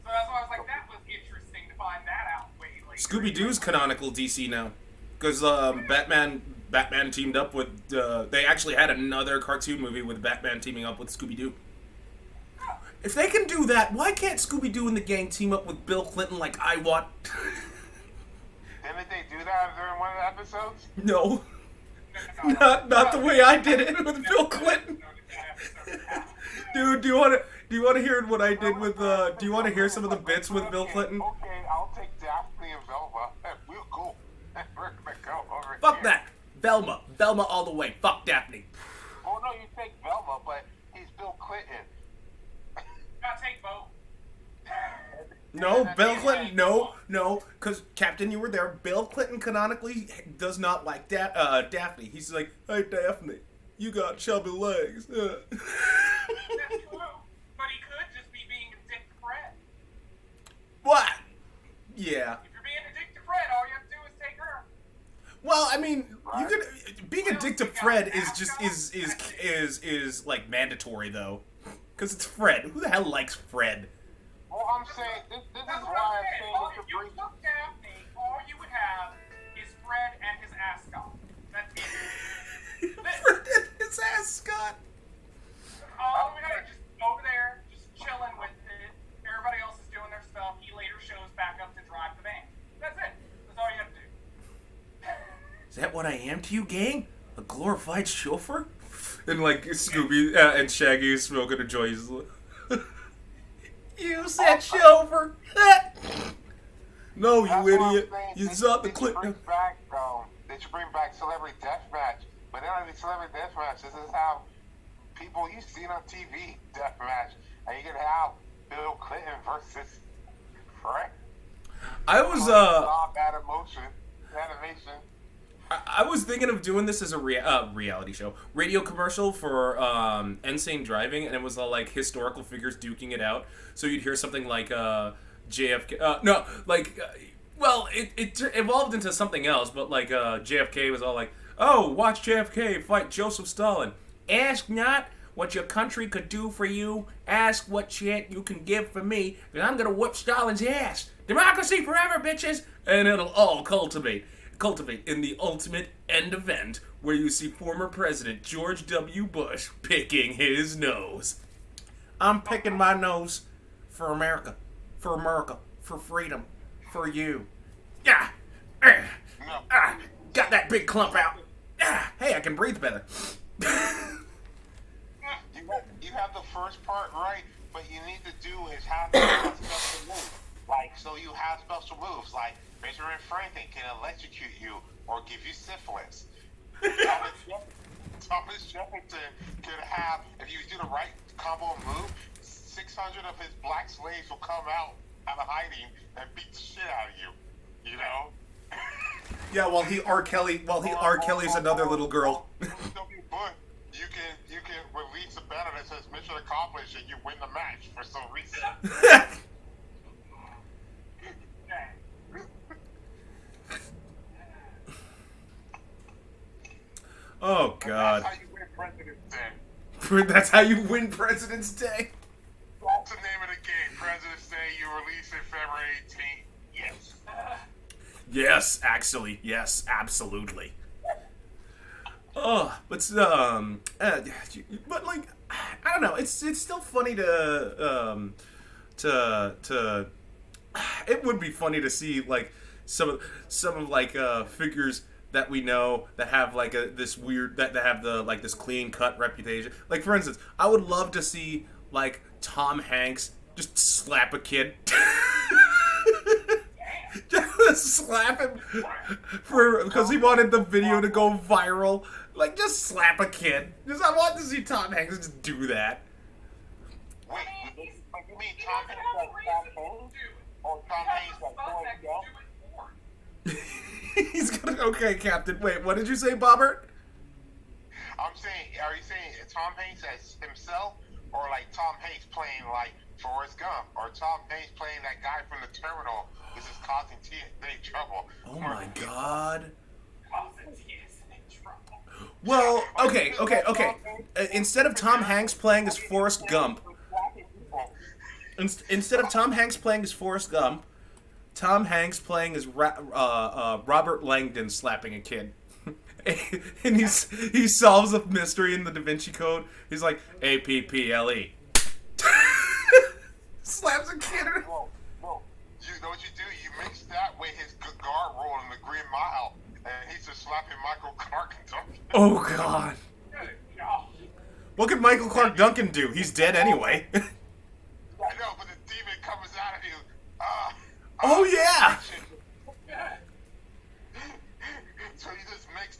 So that's why I was like, that was interesting to find that out way later. Scooby-Doo's canonical DC now, because Batman teamed up with. They actually had another cartoon movie with Batman teaming up with Scooby-Doo. If they can do that, why can't Scooby-Doo and the gang team up with Bill Clinton like I want? Didn't they do that during one of the episodes? No, not the way I did it with Bill Clinton. No, Dude, do you want to hear what I did with do you want to hear some of the bits with Bill Clinton? Okay, I'll take Daphne and Velma. We're cool. We're gonna go over Fuck here. that. Velma all the way. Fuck Daphne. Oh no, you take Velma, but he's Bill Clinton. Gotta take both. No, Bill Clinton, no, because Captain, you were there. Bill Clinton canonically does not like Daphne. He's like, hey, Daphne, you got chubby legs. That's true. But he could just be being a dick to Fred. What? Yeah. If you're being a dick to Fred, all you have to do is take her. Well, I mean, you could being a dick to Fred is like mandatory though, because it's Fred. Who the hell likes Fred? Well, I'm saying this That's is what why I'm I'm saying. saying All we if could you bring. took Daphne, all you would have is Fred and his ascot. That's it. Fred and his ascot. All we have is just over there, just chilling with it. Everybody else is doing their stuff. He later shows back up to drive the van. That's it. That's all you have to do. Is that what I am to you, gang? A glorified chauffeur? And like Scooby and Shaggy is smoking a joint. You said chauffeur. No, That's you what I'm idiot. saying. You They- saw the they should clip. bring back, they should bring back Celebrity Deathmatch. But not only Celebrity Deathmatch, this is how people you see on TV deathmatch. And you can have Bill Clinton versus Fred. I was animation. I was thinking of doing this as a reality show, radio commercial for Insane Driving, and it was all like historical figures duking it out. So you'd hear something like JFK. Well, it evolved into something else, but like JFK was all like, "Oh, watch JFK fight Joseph Stalin. Ask not what your country could do for you. Ask what shit you can give for me, and I'm gonna whoop Stalin's ass. Democracy forever, bitches!" And it'll all cultivate in the ultimate end event where you see former President George W. Bush picking his nose. I'm picking my nose for America, for freedom, for you. Yeah. Got that big clump out. Hey, I can breathe better. You have the first part right, but you need to do is have special moves. Like, so you have special moves, like Benjamin Franklin can electrocute you or give you syphilis. Thomas Jefferson could have, if you do the right combo move, 600 of his black slaves will come out of hiding and beat the shit out of you. You know? Yeah, while he R. Kelly's another little girl. You can release a banner that says mission accomplished and you win the match for some reason. Oh God. That's how you win President's Day. That's how you win President's Day. That's the name of the game. President's Day, you release it February 18th. Yes. Yes, actually, yes, absolutely. Oh, but like, I don't know. It's still funny to it would be funny to see like some of like figures that we know that have like this weird that have the like this clean cut reputation. Like for instance, I would love to see like Tom Hanks just slap a kid. Just slap him because he wanted the video to go viral. Like just slap a kid. Just I want to see Tom Hanks just do that. Wait, you mean Tom Hanks like Tom Hanks? Or Tom Hanks like Forrest Gump? He's gonna okay, Captain. Wait, what did you say, Bobbert? I'm saying, are you saying Tom Hanks as himself, or like Tom Hanks playing like Forrest Gump, or Tom Hanks playing that guy from the terminal who's just causing big trouble? Oh my God. Trouble. Well, okay. Instead of Tom Hanks playing as Forrest Gump, instead of Tom Hanks playing as Forrest Gump, Tom Hanks playing as Robert Langdon slapping a kid. And he solves a mystery in the Da Vinci Code. He's like, APPLE. Slaps a kid. Well, you know what you do? You mix that with his guard roll in the Green Mile, and he's just slapping Michael Clark and something. Oh, God. What could Michael Clark Duncan do? He's dead anyway. I know, but the demon comes out of you. Oh, yeah! So you just mix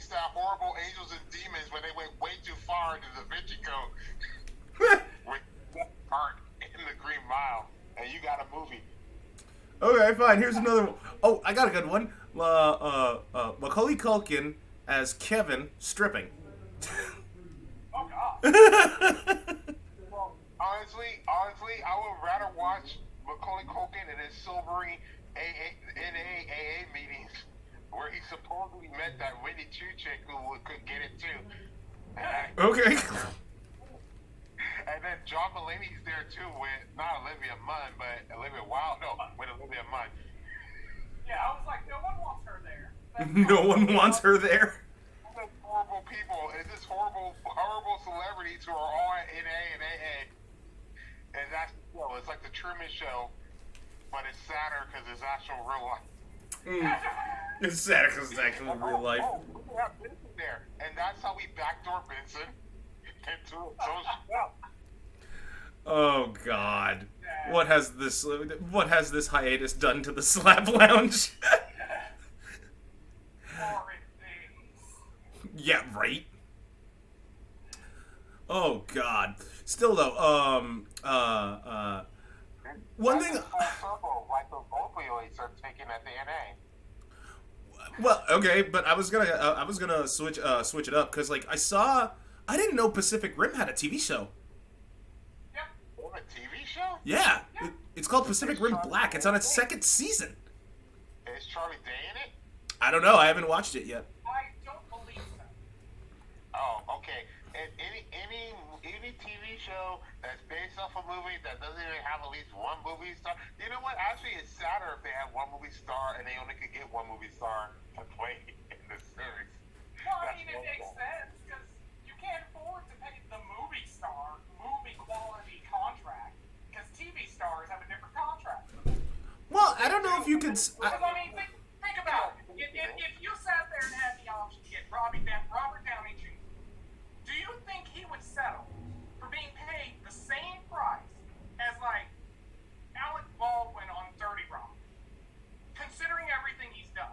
that horrible angels and demons when they went way too far into the Vinci Code with that part in the Green Mile, and you got a movie. Okay, fine. Here's another one. Oh, I got a good one. Macaulay Culkin as Kevin stripping. Oh God. Well, honestly, I would rather watch Macaulay Culkin in his silvery NAAA meetings where he supposedly met that Winnie Chu chick who could get it too. Okay. And then John Mulaney's there too with not Olivia Munn, but Olivia Wilde. No, with Olivia Munn. Yeah, I was like, no one wants her there. No one wants her there. These horrible people. It's just horrible celebrities who are all at NA and AA. And that's, well, it's like the Truman Show, but it's sadder because it's actual real life. It's sad because it's actually real life. Oh, we have Vincent there, and that's how we backdoor Vincent into a social show. Oh God. What has this hiatus done to the Slab Lounge? Horrid things. Yeah, right. Oh God. Still though, one thing. Full circle, like the opioids are taken at the NA. Well, okay, but I was gonna switch it up because like I didn't know Pacific Rim had a TV show. Oh, a TV show? Yeah, it's called Pacific Rim Black. It's on its second season. Is Charlie Day in it? I don't know. I haven't watched it yet. I don't believe so. Oh, okay. And any TV show that's based off a movie that doesn't even have at least one movie star. You know what? Actually, it's sadder if they have one movie star and they only could get one movie star to play in the series. Well, I mean, it makes sense because you can't afford to pay the movie star movie quality contract because TV stars have a different contract. Well, I don't know if you could. Because I mean, think about it. If you sat there and had the option to get Robert Downey Jr., do you think he would settle for being paid the same price as like Alec Baldwin on 30 Rock, considering everything he's done?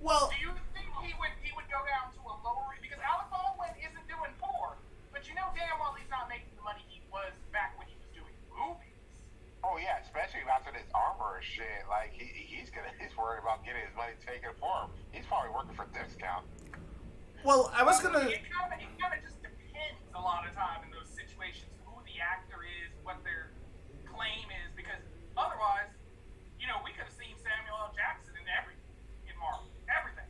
Well, Do you think he would go down to a lower, because Alec Baldwin isn't doing poor, but you know damn well he's not making the money he was back when he was doing movies. Oh yeah, especially after this armor and shit. Like he's worried about getting his money taken for him. He's probably working for discount. well, I was gonna. It kind of just depends a lot of time in those situations who the actor is, what their claim is, because otherwise, you know, we could have seen Samuel L. Jackson in Marvel, everything.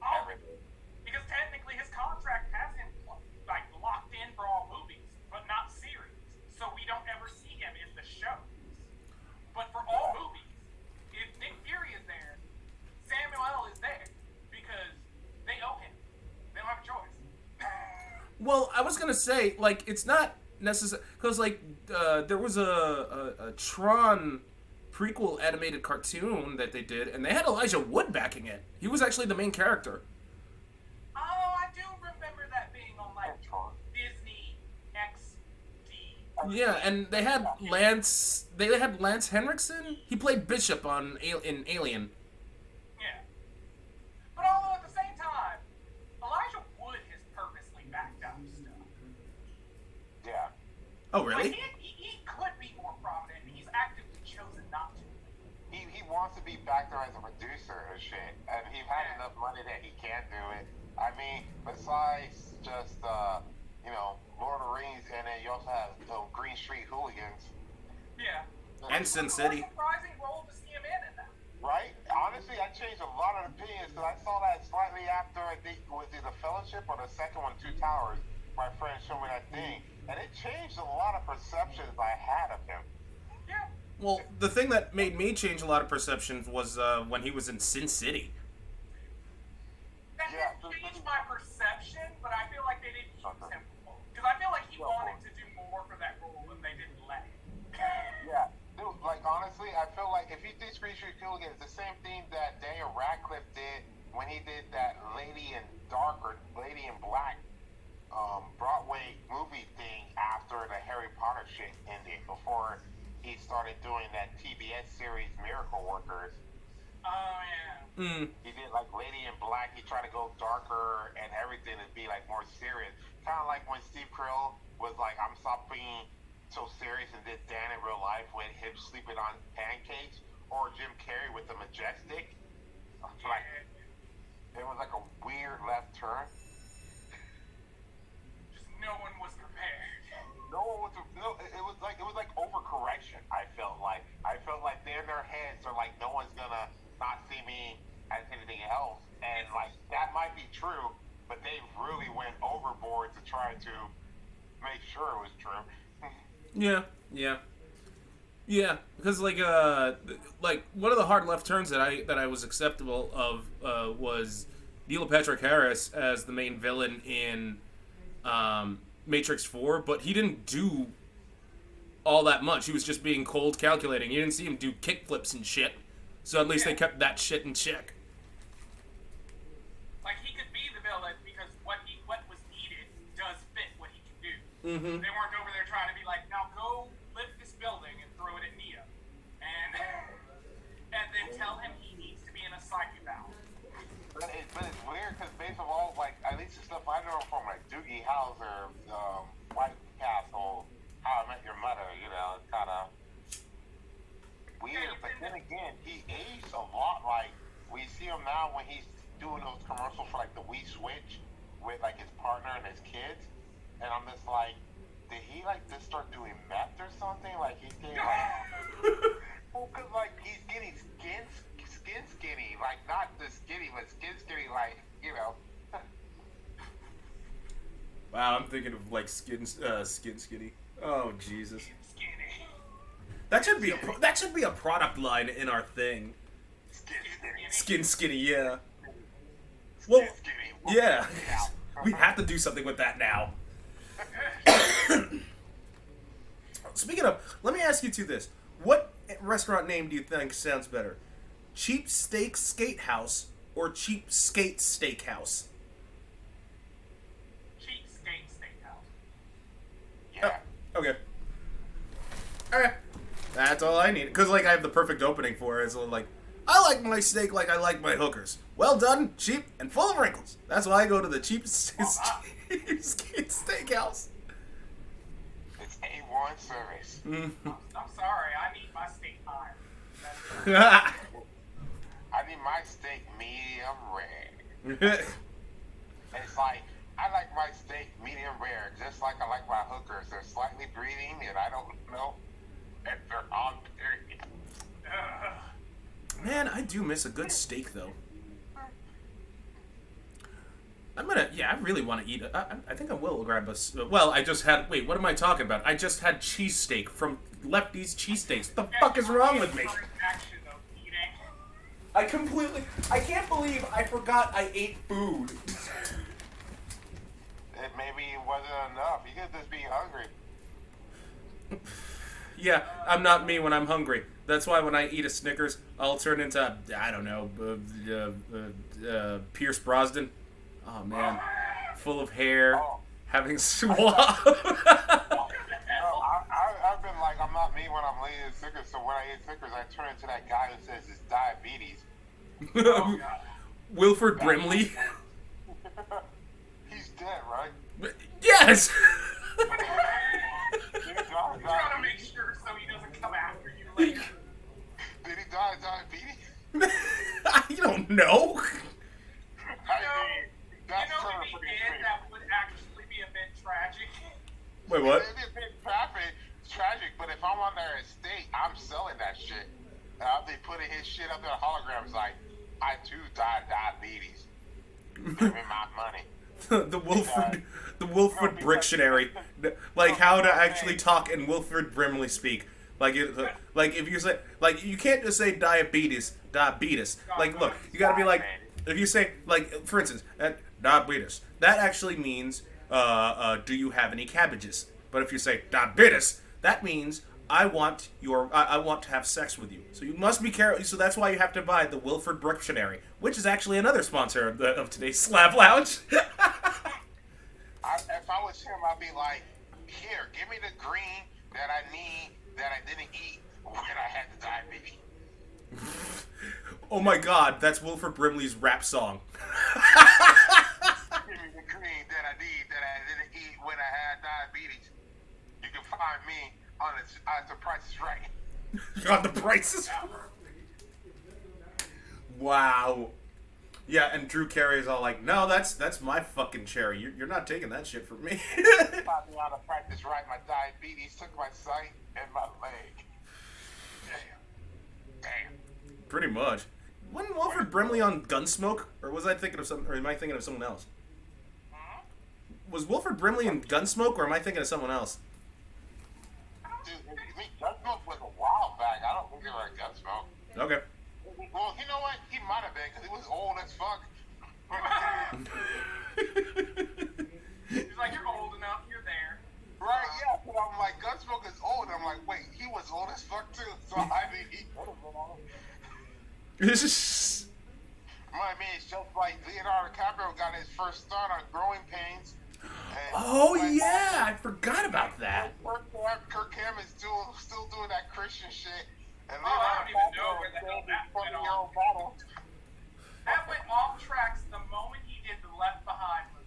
Everything. Because technically his contract has him like locked in for all movies, but not series, so we don't ever see him in the shows. But for all movies, if Nick Fury is there, Samuel L. is there because they owe him. They don't have a choice. Well, I was gonna say like it's not necessary because like there was a Tron prequel animated cartoon that they did, and they had Elijah Wood backing it. He was actually the main character. Oh, I do remember that being on like Disney XD. Yeah, and they had Lance. They had Lance Henriksen. He played Bishop in Alien. Yeah. But although at the same time, Elijah Wood has purposely backed up stuff. Yeah. Oh, Like, really? he could be more prominent, and he's actively chosen not to. He wants to be back there as a producer and shit, and he had enough money that he can do it. I mean, besides just Lord of the Rings, and then you also have Green Street Hooligans. Yeah. And Sin City. It's a surprising role to see him in that. Right? Honestly, I changed a lot of opinions because I saw that slightly after, I think, was it The Fellowship or the second one, Two Towers? My friend showed me that thing, and it changed a lot of perceptions I had of him. Yeah. Well, the thing that made me change a lot of perceptions was when he was in Sin City. That didn't change my perception, but I feel like they didn't use him more. Because I feel like he wanted to do more for that role, and they didn't let him. Yeah. Dude, like, honestly, I feel like if you did Green Street Hooligans, it's the same thing that Daniel Radcliffe did when he did that Lady in Dark or Lady in Black Broadway started doing that TBS series Miracle Workers. Oh yeah. He did like Lady in Black. He tried to go darker and everything to be like more serious. Kind of like when Steve Carell was like, "I'm stop being so serious," and did Dan in Real Life with him sleeping on pancakes, or Jim Carrey with the Majestic. Like, it was like a weird left turn. Just no one was prepared. It was like overcorrection. I felt like they in their heads are like, no one's gonna not see me as anything else, and like that might be true, but they really went overboard to try to make sure it was true. Yeah, because like one of the hard left turns that I was acceptable of was Neil Patrick Harris as the main villain in Matrix 4, but he didn't do all that much. He was just being cold calculating. You didn't see him do kickflips and shit. So at least they kept that shit in check. Like, he could be the villain because what was needed does fit what he can do. Mm-hmm. They weren't over there trying to be like, now go lift this building and throw it at Neo. And then tell him he needs to be in a psych eval. But it's weird because based on all, like, at least the stuff I know from, like, Doogie Howser, White Castle, How I Met Your Mother, you know, it's kind of weird. But then again, he aged a lot. Like, we see him now when he's doing those commercials for, like, the Wii Switch with, like, his partner and his kids. And I'm just like, did he, like, just start doing meth or something? Like, he's getting, like... Well, because, like, he's getting skinny. Like, not the skinny, but skinny, like, you know. Wow, I'm thinking of like skin skinny. Oh Jesus. Skinny. That should be a product line in our thing. Skin skinny, yeah. Well, yeah. We have to do something with that now. Speaking of, let me ask you two this. What restaurant name do you think sounds better? Cheap Steak Skate House or Cheap Skate Steakhouse? Cheap skate steakhouse. Yeah. Okay. Alright. That's all I need. Because, like, I have the perfect opening for it. So, like, I like my steak like I like my hookers. Well done, cheap, and full of wrinkles. That's why I go to the Cheap Skate Steakhouse. It's A1 service. I'm sorry, I need my steak time. I need my steak medium rare. It's like, I like my steak medium rare, just like I like my hookers. They're slightly breeding, and I don't know if they're on period. Man, I do miss a good steak, though. I really want to eat it. I think I will grab a... Well, I just had... Wait, what am I talking about? I just had cheesesteak from Lefty's Cheesesteaks. What the fuck is wrong with me? I can't believe I forgot I ate food. Maybe it wasn't enough. You could just be hungry. Yeah, I'm not me when I'm hungry. That's why when I eat a Snickers, I'll turn into, I don't know, Pierce Brosnan. Oh, man. Full of hair, having swab. I've been like, I'm not me when I'm eating Snickers, so when I eat Snickers, I turn into that guy who says it's diabetes. Wilford Brimley. He's dead, right? Yes! I'm trying to make sure so he doesn't come after you later. Did he die of diabetes? I don't know. If he did, that would actually be a bit tragic. Wait, what? It'd be a bit tragic, but if I'm on their estate, I'm selling that shit. I'll be putting his shit up in holograms like, I too died of diabetes. Give me my money. the Wilford Brictionary, like how to actually talk in Wilford Brimley speak. Like if you say, like, you can't just say diabetes. Like, look, you gotta be like, if you say, like, for instance, diabetes, that actually means, do you have any cabbages? But if you say diabetes, that means I want to have sex with you. So you must be careful. So that's why you have to buy the Wilford Brictionary, which is actually another sponsor of today's Slab Lounge. If I was him, I'd be like, here, give me the green that I need, that I didn't eat, when I had the diabetes. Oh my God, that's Wilford Brimley's rap song. Give me the cream that I need that I didn't eat when I had diabetes. You can find me on The Price is Right. On The Prices. Wow. Yeah, and Drew Carey's all like, "No, that's my fucking cherry. You're not taking that shit from me." Find me on The Price is Right. My diabetes took my sight and my leg. Damn. Pretty much. Wasn't Wilford Brimley on Gunsmoke, or was I thinking of some? Or am I thinking of someone else? Was Wilford Brimley in Gunsmoke, or am I thinking of someone else? Dude, Gunsmoke was a while back. I don't think they were at Gunsmoke. Okay. Well, you know what? He might have been because he was old as fuck. He's like, you're old enough, you're there. Right, yeah. But I'm like, Gunsmoke is old. I'm like, wait, he was old as fuck too. So I mean, he would have been old. I mean, it's just like Leonardo DiCaprio got his first start on Growing Pains. Oh yeah, I forgot about that. Kirk Hammett's still doing that Christian shit. And I don't even know where the hell that went off. That went off tracks the moment he did the Left Behind movie.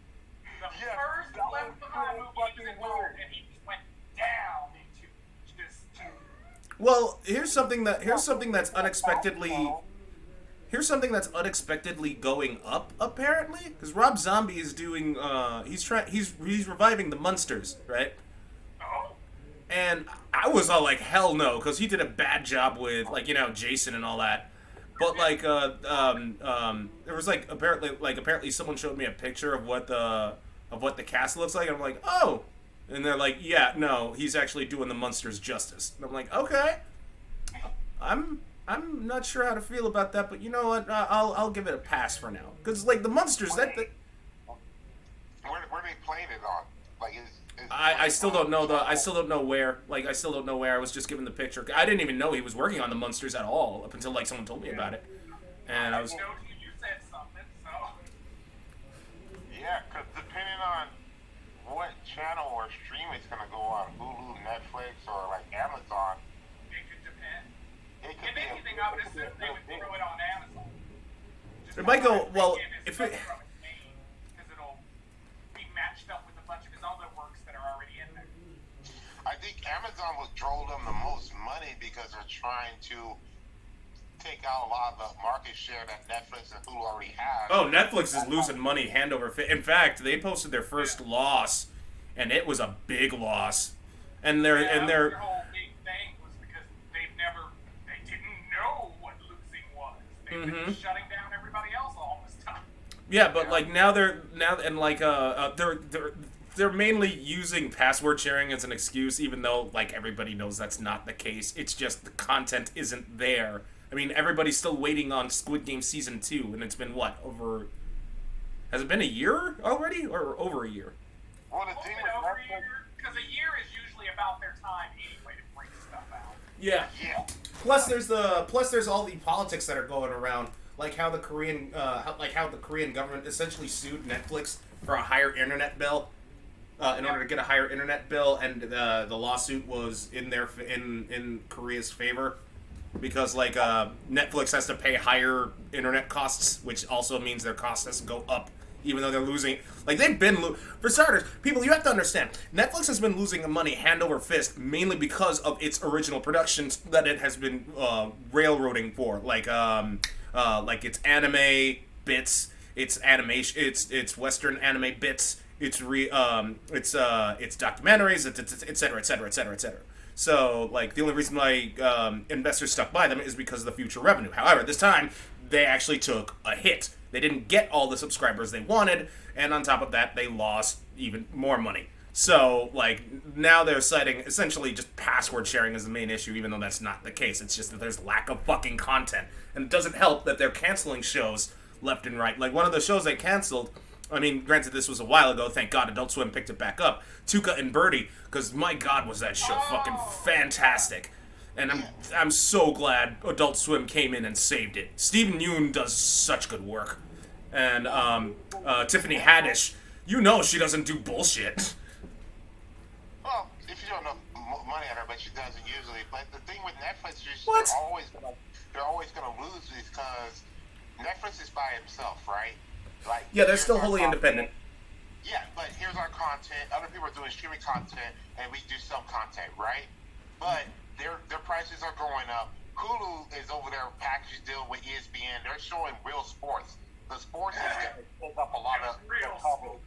The first Left Behind movie he was involved, and he just went down into just. Well, here's something that's unexpectedly going up apparently, because Rob Zombie is doing he's reviving the Munsters, right? Oh. And I was all like, hell no, because he did a bad job with, like, Jason and all that. But like there was apparently someone showed me a picture of what the cast looks like, and I'm like, oh, and they're like, yeah, no, he's actually doing the Munsters justice. And I'm like, okay, I'm not sure how to feel about that, but you know what, I'll give it a pass for now, because like the Munsters Where are they playing it on? Like I still don't know where. Like, I still don't know where. I was just given the picture. I didn't even know he was working on the Munsters at all up until like someone told me about it. And I was. You said something, so. Yeah, because depending on what channel or stream it's gonna go on, Hulu, Netflix, or like Amazon. It could depend. It could If be anything, I would assume they would throw it on Amazon. It might go well if it. Because it'll be matched up with a bunch of his other works that are already in there. I think Amazon will draw them the most money because they're trying to take out a lot of the market share that Netflix and Hulu already have. Oh, Netflix is losing money hand over fist. In fact, they posted their first loss, and it was a big loss. And their Their whole big thing was because they didn't know what losing was. They've been shutting down everybody else all this time. Yeah, but like they're mainly using password sharing as an excuse, even though like everybody knows that's not the case. It's just the content isn't there. I mean, everybody's still waiting on Squid Game Season 2, and it's been what, over... Has it been a year already, or over a year? Well, the thing with Over a Netflix, year, because a year is usually about their time anyway to bring stuff out. Yeah. yeah. Plus there's all the politics that are going around, like how the Korean government essentially sued Netflix for a higher internet bill, in order to get a higher internet bill, and the lawsuit was in Korea's favor, because like Netflix has to pay higher internet costs, which also means their costs has to go up, even though they're losing. Like they've been for starters, people, you have to understand, Netflix has been losing money hand over fist mainly because of its original productions that it has been railroading for, like its anime bits, its animation, its Western anime bits, its documentaries, et cetera, et cetera, et cetera, et cetera. So, like, the only reason why investors stuck by them is because of the future revenue. However, this time, they actually took a hit. They didn't get all the subscribers they wanted, and on top of that, they lost even more money. So, like, now they're citing essentially just password sharing as the main issue, even though that's not the case. It's just that there's lack of fucking content. And it doesn't help that they're canceling shows left and right. Like, one of the shows they canceled... I mean, granted, this was a while ago. Thank God Adult Swim picked it back up. Tuca and Birdie, because my God, was that show fucking fantastic. And I'm so glad Adult Swim came in and saved it. Stephen Yeun does such good work. And Tiffany Haddish, you know she doesn't do bullshit. Well, if you don't know, money on her, but she doesn't usually. But the thing with Netflix is What? they're always gonna lose because Netflix is by himself, right? Like Yeah, they're here's still our wholly independent. Yeah, but here's our content. Other people are doing streaming content, and we do some content, right? But their prices are going up. Hulu is over there package deal with ESPN. They're showing real sports. The sports is going to take up a lot of Real coverage.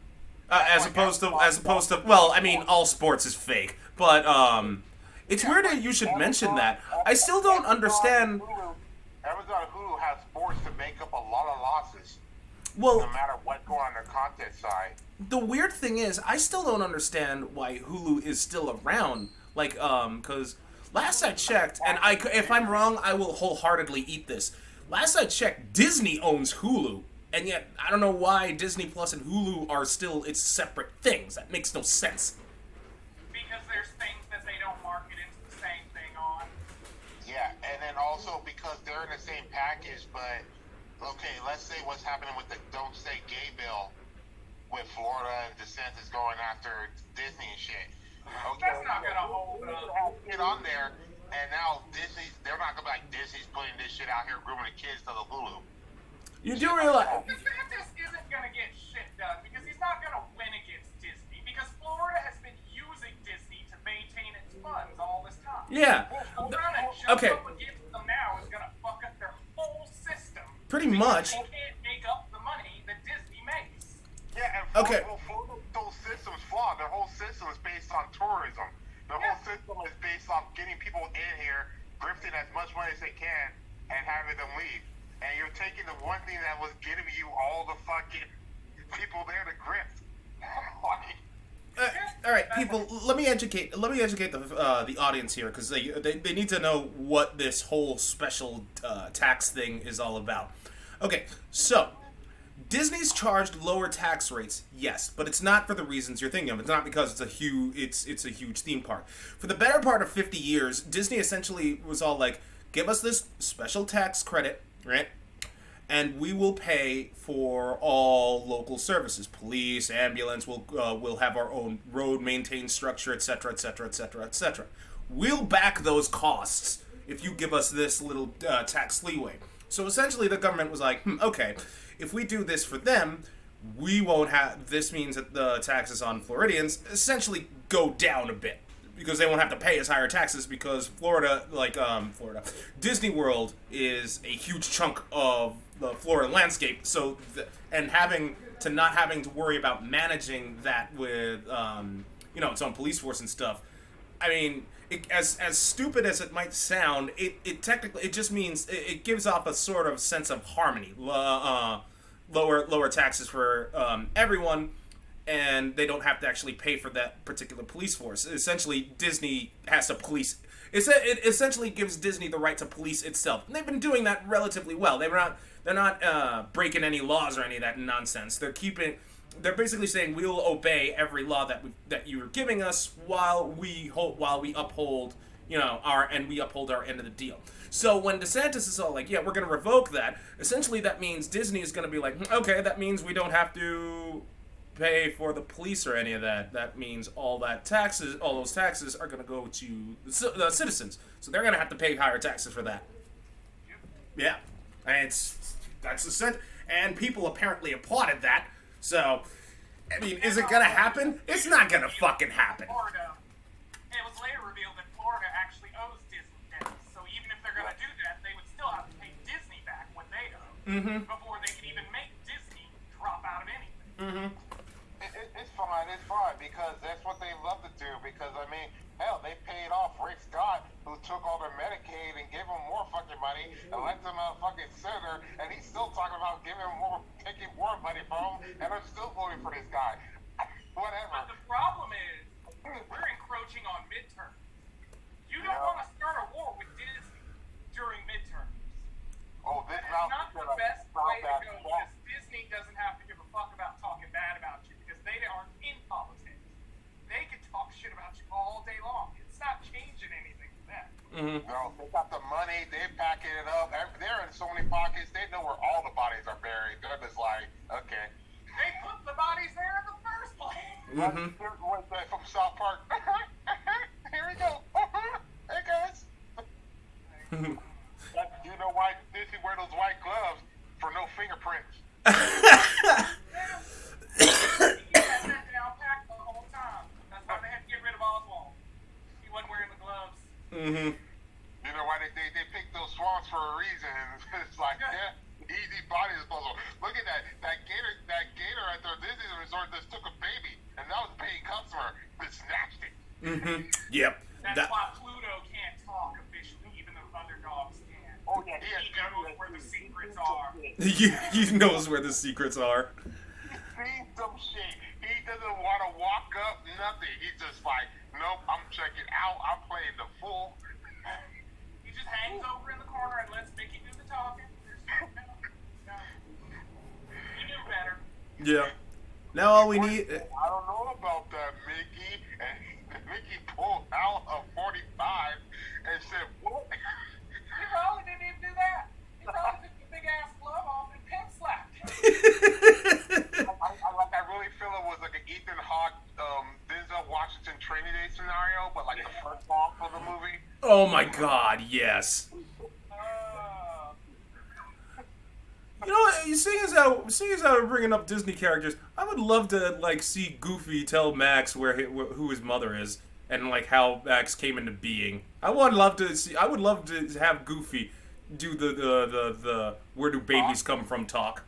As opposed to, well, I mean, all sports is fake, but it's weird that you should mention that. I still don't understand. Amazon and Hulu have sports to make up a lot of losses, Well, no matter what's going on their content side. the weird thing is, I still don't understand why Hulu is still around. Like, because last I checked, and if I'm wrong, I will wholeheartedly eat this. Last I checked, Disney owns Hulu, and yet I don't know why Disney Plus and Hulu are still its separate things. That makes no sense. Because there's things that they don't market into the same thing on. Yeah, and then also because they're in the same package, but okay, let's say what's happening with the Don't Say Gay bill with Florida and DeSantis going after Disney and shit. Okay, That's not gonna hold up. Get on there, and now they're not gonna be like Disney's putting this shit out here grooming the kids to the Hulu. You do realize. DeSantis isn't gonna get shit done because he's not gonna win against Disney because Florida has been using Disney to maintain its funds all this time. Yeah. Florida jump Okay. up against them now is gonna fuck up their whole system. Pretty much. They can't make up the money that Disney makes. Yeah, and Okay. Florida's whole system's flawed. Their whole system is based on tourism. Their whole system is based on getting people in here, grifting as much money as they can, and having them leave. And you're taking the one thing that was getting you all the fucking people there to grift. All right, people. Let me educate the audience here because they need to know what this whole special tax thing is all about. Okay, so Disney's charged lower tax rates, yes, but it's not for the reasons you're thinking of. It's not because it's a huge theme park. For the better part of 50 years, Disney essentially was all like, give us this special tax credit, right? And we will pay for all local services, police, ambulance. We'll have our own road maintained structure, etc., etc., etc., etc. We'll back those costs if you give us this little tax leeway. So essentially, the government was like, okay, if we do this for them, we won't have. This means that the taxes on Floridians essentially go down a bit because they won't have to pay as higher taxes because Florida, Disney World is a huge chunk of the Florida landscape. So, not having to worry about managing that with, its own police force and stuff. I mean, as stupid as it might sound, it technically just means it gives off a sort of sense of harmony. Lower taxes for everyone. And they don't have to actually pay for that particular police force. Essentially, Disney has to police. It essentially gives Disney the right to police itself. And they've been doing that relatively well. They're not breaking any laws or any of that nonsense. They're basically saying we'll obey every law that you're giving us while we uphold our end of the deal. So when DeSantis is all like, yeah, we're going to revoke that. Essentially, that means Disney is going to be like, okay, that means we don't have to pay for the police or any of that. That means all those taxes are going to go to the citizens. So they're going to have to pay higher taxes for that. Yeah, and that's the sense. And people apparently applauded that. So, I mean, is it going to happen? It's not going to fucking happen. Florida, it was later revealed that Florida actually owes Disney debt. So even if they're going to do that, they would still have to pay Disney back what they owe before they can even make Disney drop out of anything. It's fine, because that's what they love to do, because, I mean, hell, they paid off Rick Scott, who took all their Medicaid and gave him more fucking money, elected him a fucking senator, and he's still talking about taking more money from him, and they're still voting for this guy. Whatever. But the problem is, we're encroaching on midterms. You don't want to start a war with Disney during midterms. Oh, this That's not the best way to go, because Disney doesn't have to give a fuck about talking bad about you, because they aren't in politics. They can talk shit about you all day long. It's not changing anything for them. No, they got the money, they're packing it up, they're in so many pockets, they know where all the bodies are buried. They're just like, okay. They put the bodies there in the first place. From South Park. Here we go. He had that down packed the whole time. That's why they had to get rid of Oswald. He wasn't wearing the gloves. Mm-hmm. You know why they picked those swamps for a reason. It's like, yeah, easy body disposal. Look at that gator at the Disney resort just took a baby, and that was a paying customer that snatched it. Mm-hmm. Yep. That's why Pluto can't talk officially, even though underdogs can. Oh yeah, He knows where the secrets are. He knows where the secrets are. He sees some shit. He doesn't want to walk up, nothing. He's just like, nope, I'm checking out. I'm playing the fool. He just hangs over in the corner and lets Mickey do the talking. No. He knew better. Yeah. Now all we need. I don't know about that, Mickey. And Mickey pulled out a 45 and said, what? He probably didn't even do that. He probably took the big ass glove off and pin slapped him. I really feel it was like an Ethan Hawke, Denzel Washington Training Day scenario, but like the first song for the movie. Oh my God! Yes. You know what? Seeing as how we're bringing up Disney characters, I would love to like see Goofy tell Max who his mother is and like how Max came into being. I would love to have Goofy do the where do babies come from talk.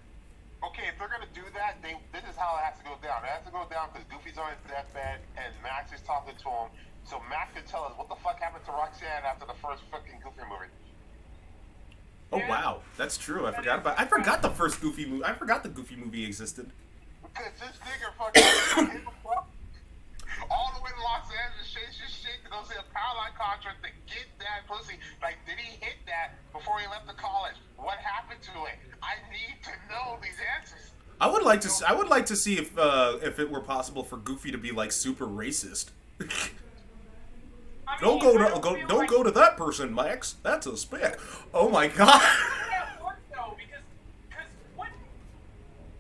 Okay, if they're gonna do that, this is how it has to go down. It has to go down because Goofy's on his deathbed and Max is talking to him, so Max can tell us what the fuck happened to Roxanne after the first fucking Goofy movie. Oh wow, that's true. I forgot the first Goofy movie. I forgot the Goofy movie existed. Because this nigga fucking all the way to Los Angeles, shakes his shit to go see a power line contract to get that pussy. Like, did he hit that before he left the college? What happened to it? I need to know these answers. I would like to see if it were possible for Goofy to be like super racist. Don't go to that person, Max. That's a spick. Oh my God. That work though, because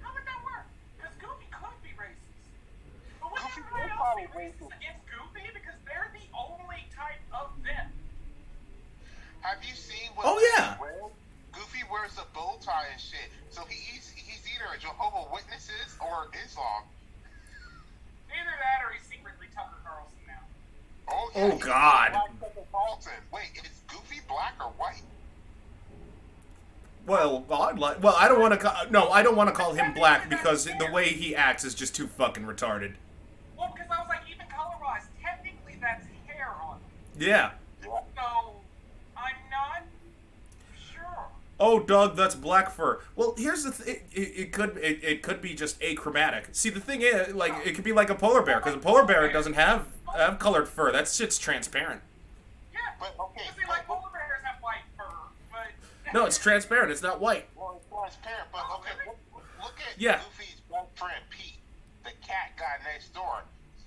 how would that work? Because Goofy could be racist. But wouldn't everybody else be racist against Goofy? Because they're the only type of them. Have you seen what Goofy wears a bow tie and shit. So he's either a Jehovah's Witnesses or Islam. Either that or he's secretly Tucker Carlson now. Oh God. Wait, is Goofy black or white? Well, I don't want to call him black because the way he acts is just too fucking retarded. Well, because I was like, even color-wise, technically that's hair on him. Yeah. So, I'm not sure. Oh, Doug, that's black fur. Well, here's the thing. It could be just achromatic. See, the thing is, like, it could be like a polar bear because a polar bear doesn't have colored fur. That shit's transparent. Yeah, but okay. See, like polar bears have white fur, but no, it's transparent. It's not white. Well, it's transparent, but okay. Look at Yeah. Goofy's best friend Pete, the cat guy next door.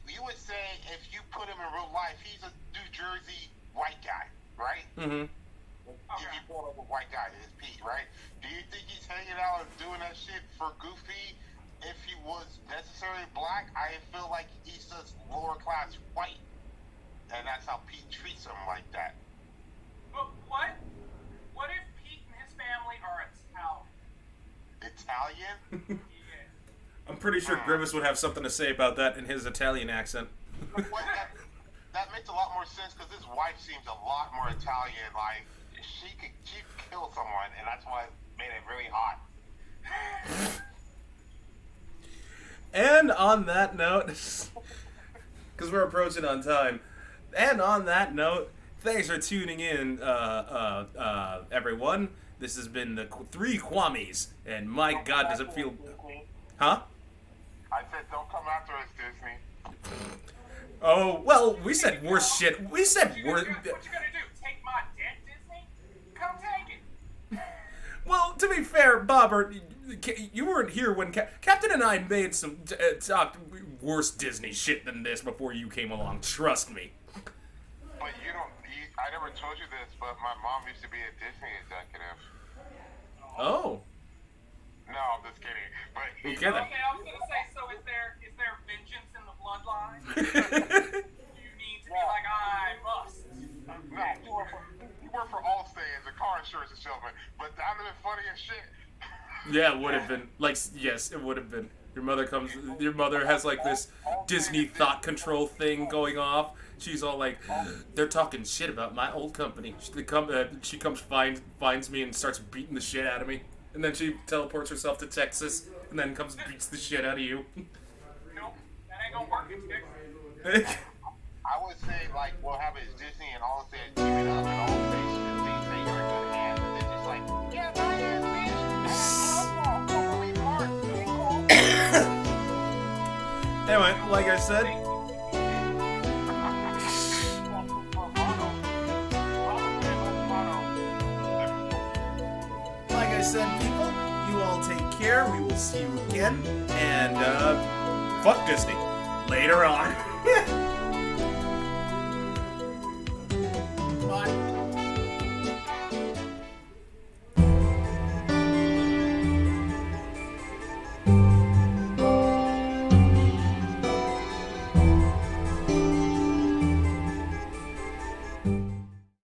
You would say if you put him in real life, he's a New Jersey white guy, right? Mm-hmm. If you brought up a white guy, it's Pete, right? Do you think he's hanging out and doing that shit for Goofy? If he was necessarily black, I feel like he's just lower class white, and that's how Pete treats him like that. But what if Pete and his family are Italian? Yeah. I'm pretty sure Grimace would have something to say about that in his Italian accent. That makes a lot more sense because his wife seems a lot more Italian. Like she could kill someone, and that's why it made it really hot. And on that note, because we're approaching on time, and on that note, thanks for tuning in, everyone. This has been the Three Kwamis, and my God, does it feel... Huh? I said, don't come after us, Disney. Oh, well, we said worse shit. We said worse... What you gonna do? Take my debt, Disney? Come take it. Well, to be fair, Bobber, you weren't here when Captain and I made some talked worse Disney shit than this before you came along. Trust me. But I never told you this, but my mom used to be a Disney executive. Oh. No, I'm just kidding. But Okay, then. Okay, I was gonna say, so is there vengeance in the bloodline? You need to be like, I must. No, you work for Allstate as a car insurance salesman, but that would have been funny as shit. Yeah, it would have been. Like, yes, it would have been. Your mother comes. Your mother has like this Disney thought control thing going off. She's all like, "They're talking shit about my old company." She comes finds me and starts beating the shit out of me, and then she teleports herself to Texas, and then comes and beats the shit out of you. Nope, that ain't gonna work. It's fixed. I would say, like, what happens is Disney and all say keep it up, and all say you're in good hands, and they're just like, yeah, my ass, bitch. Anyway, like I said, people, you all take care. We will see you again, and fuck Disney later on.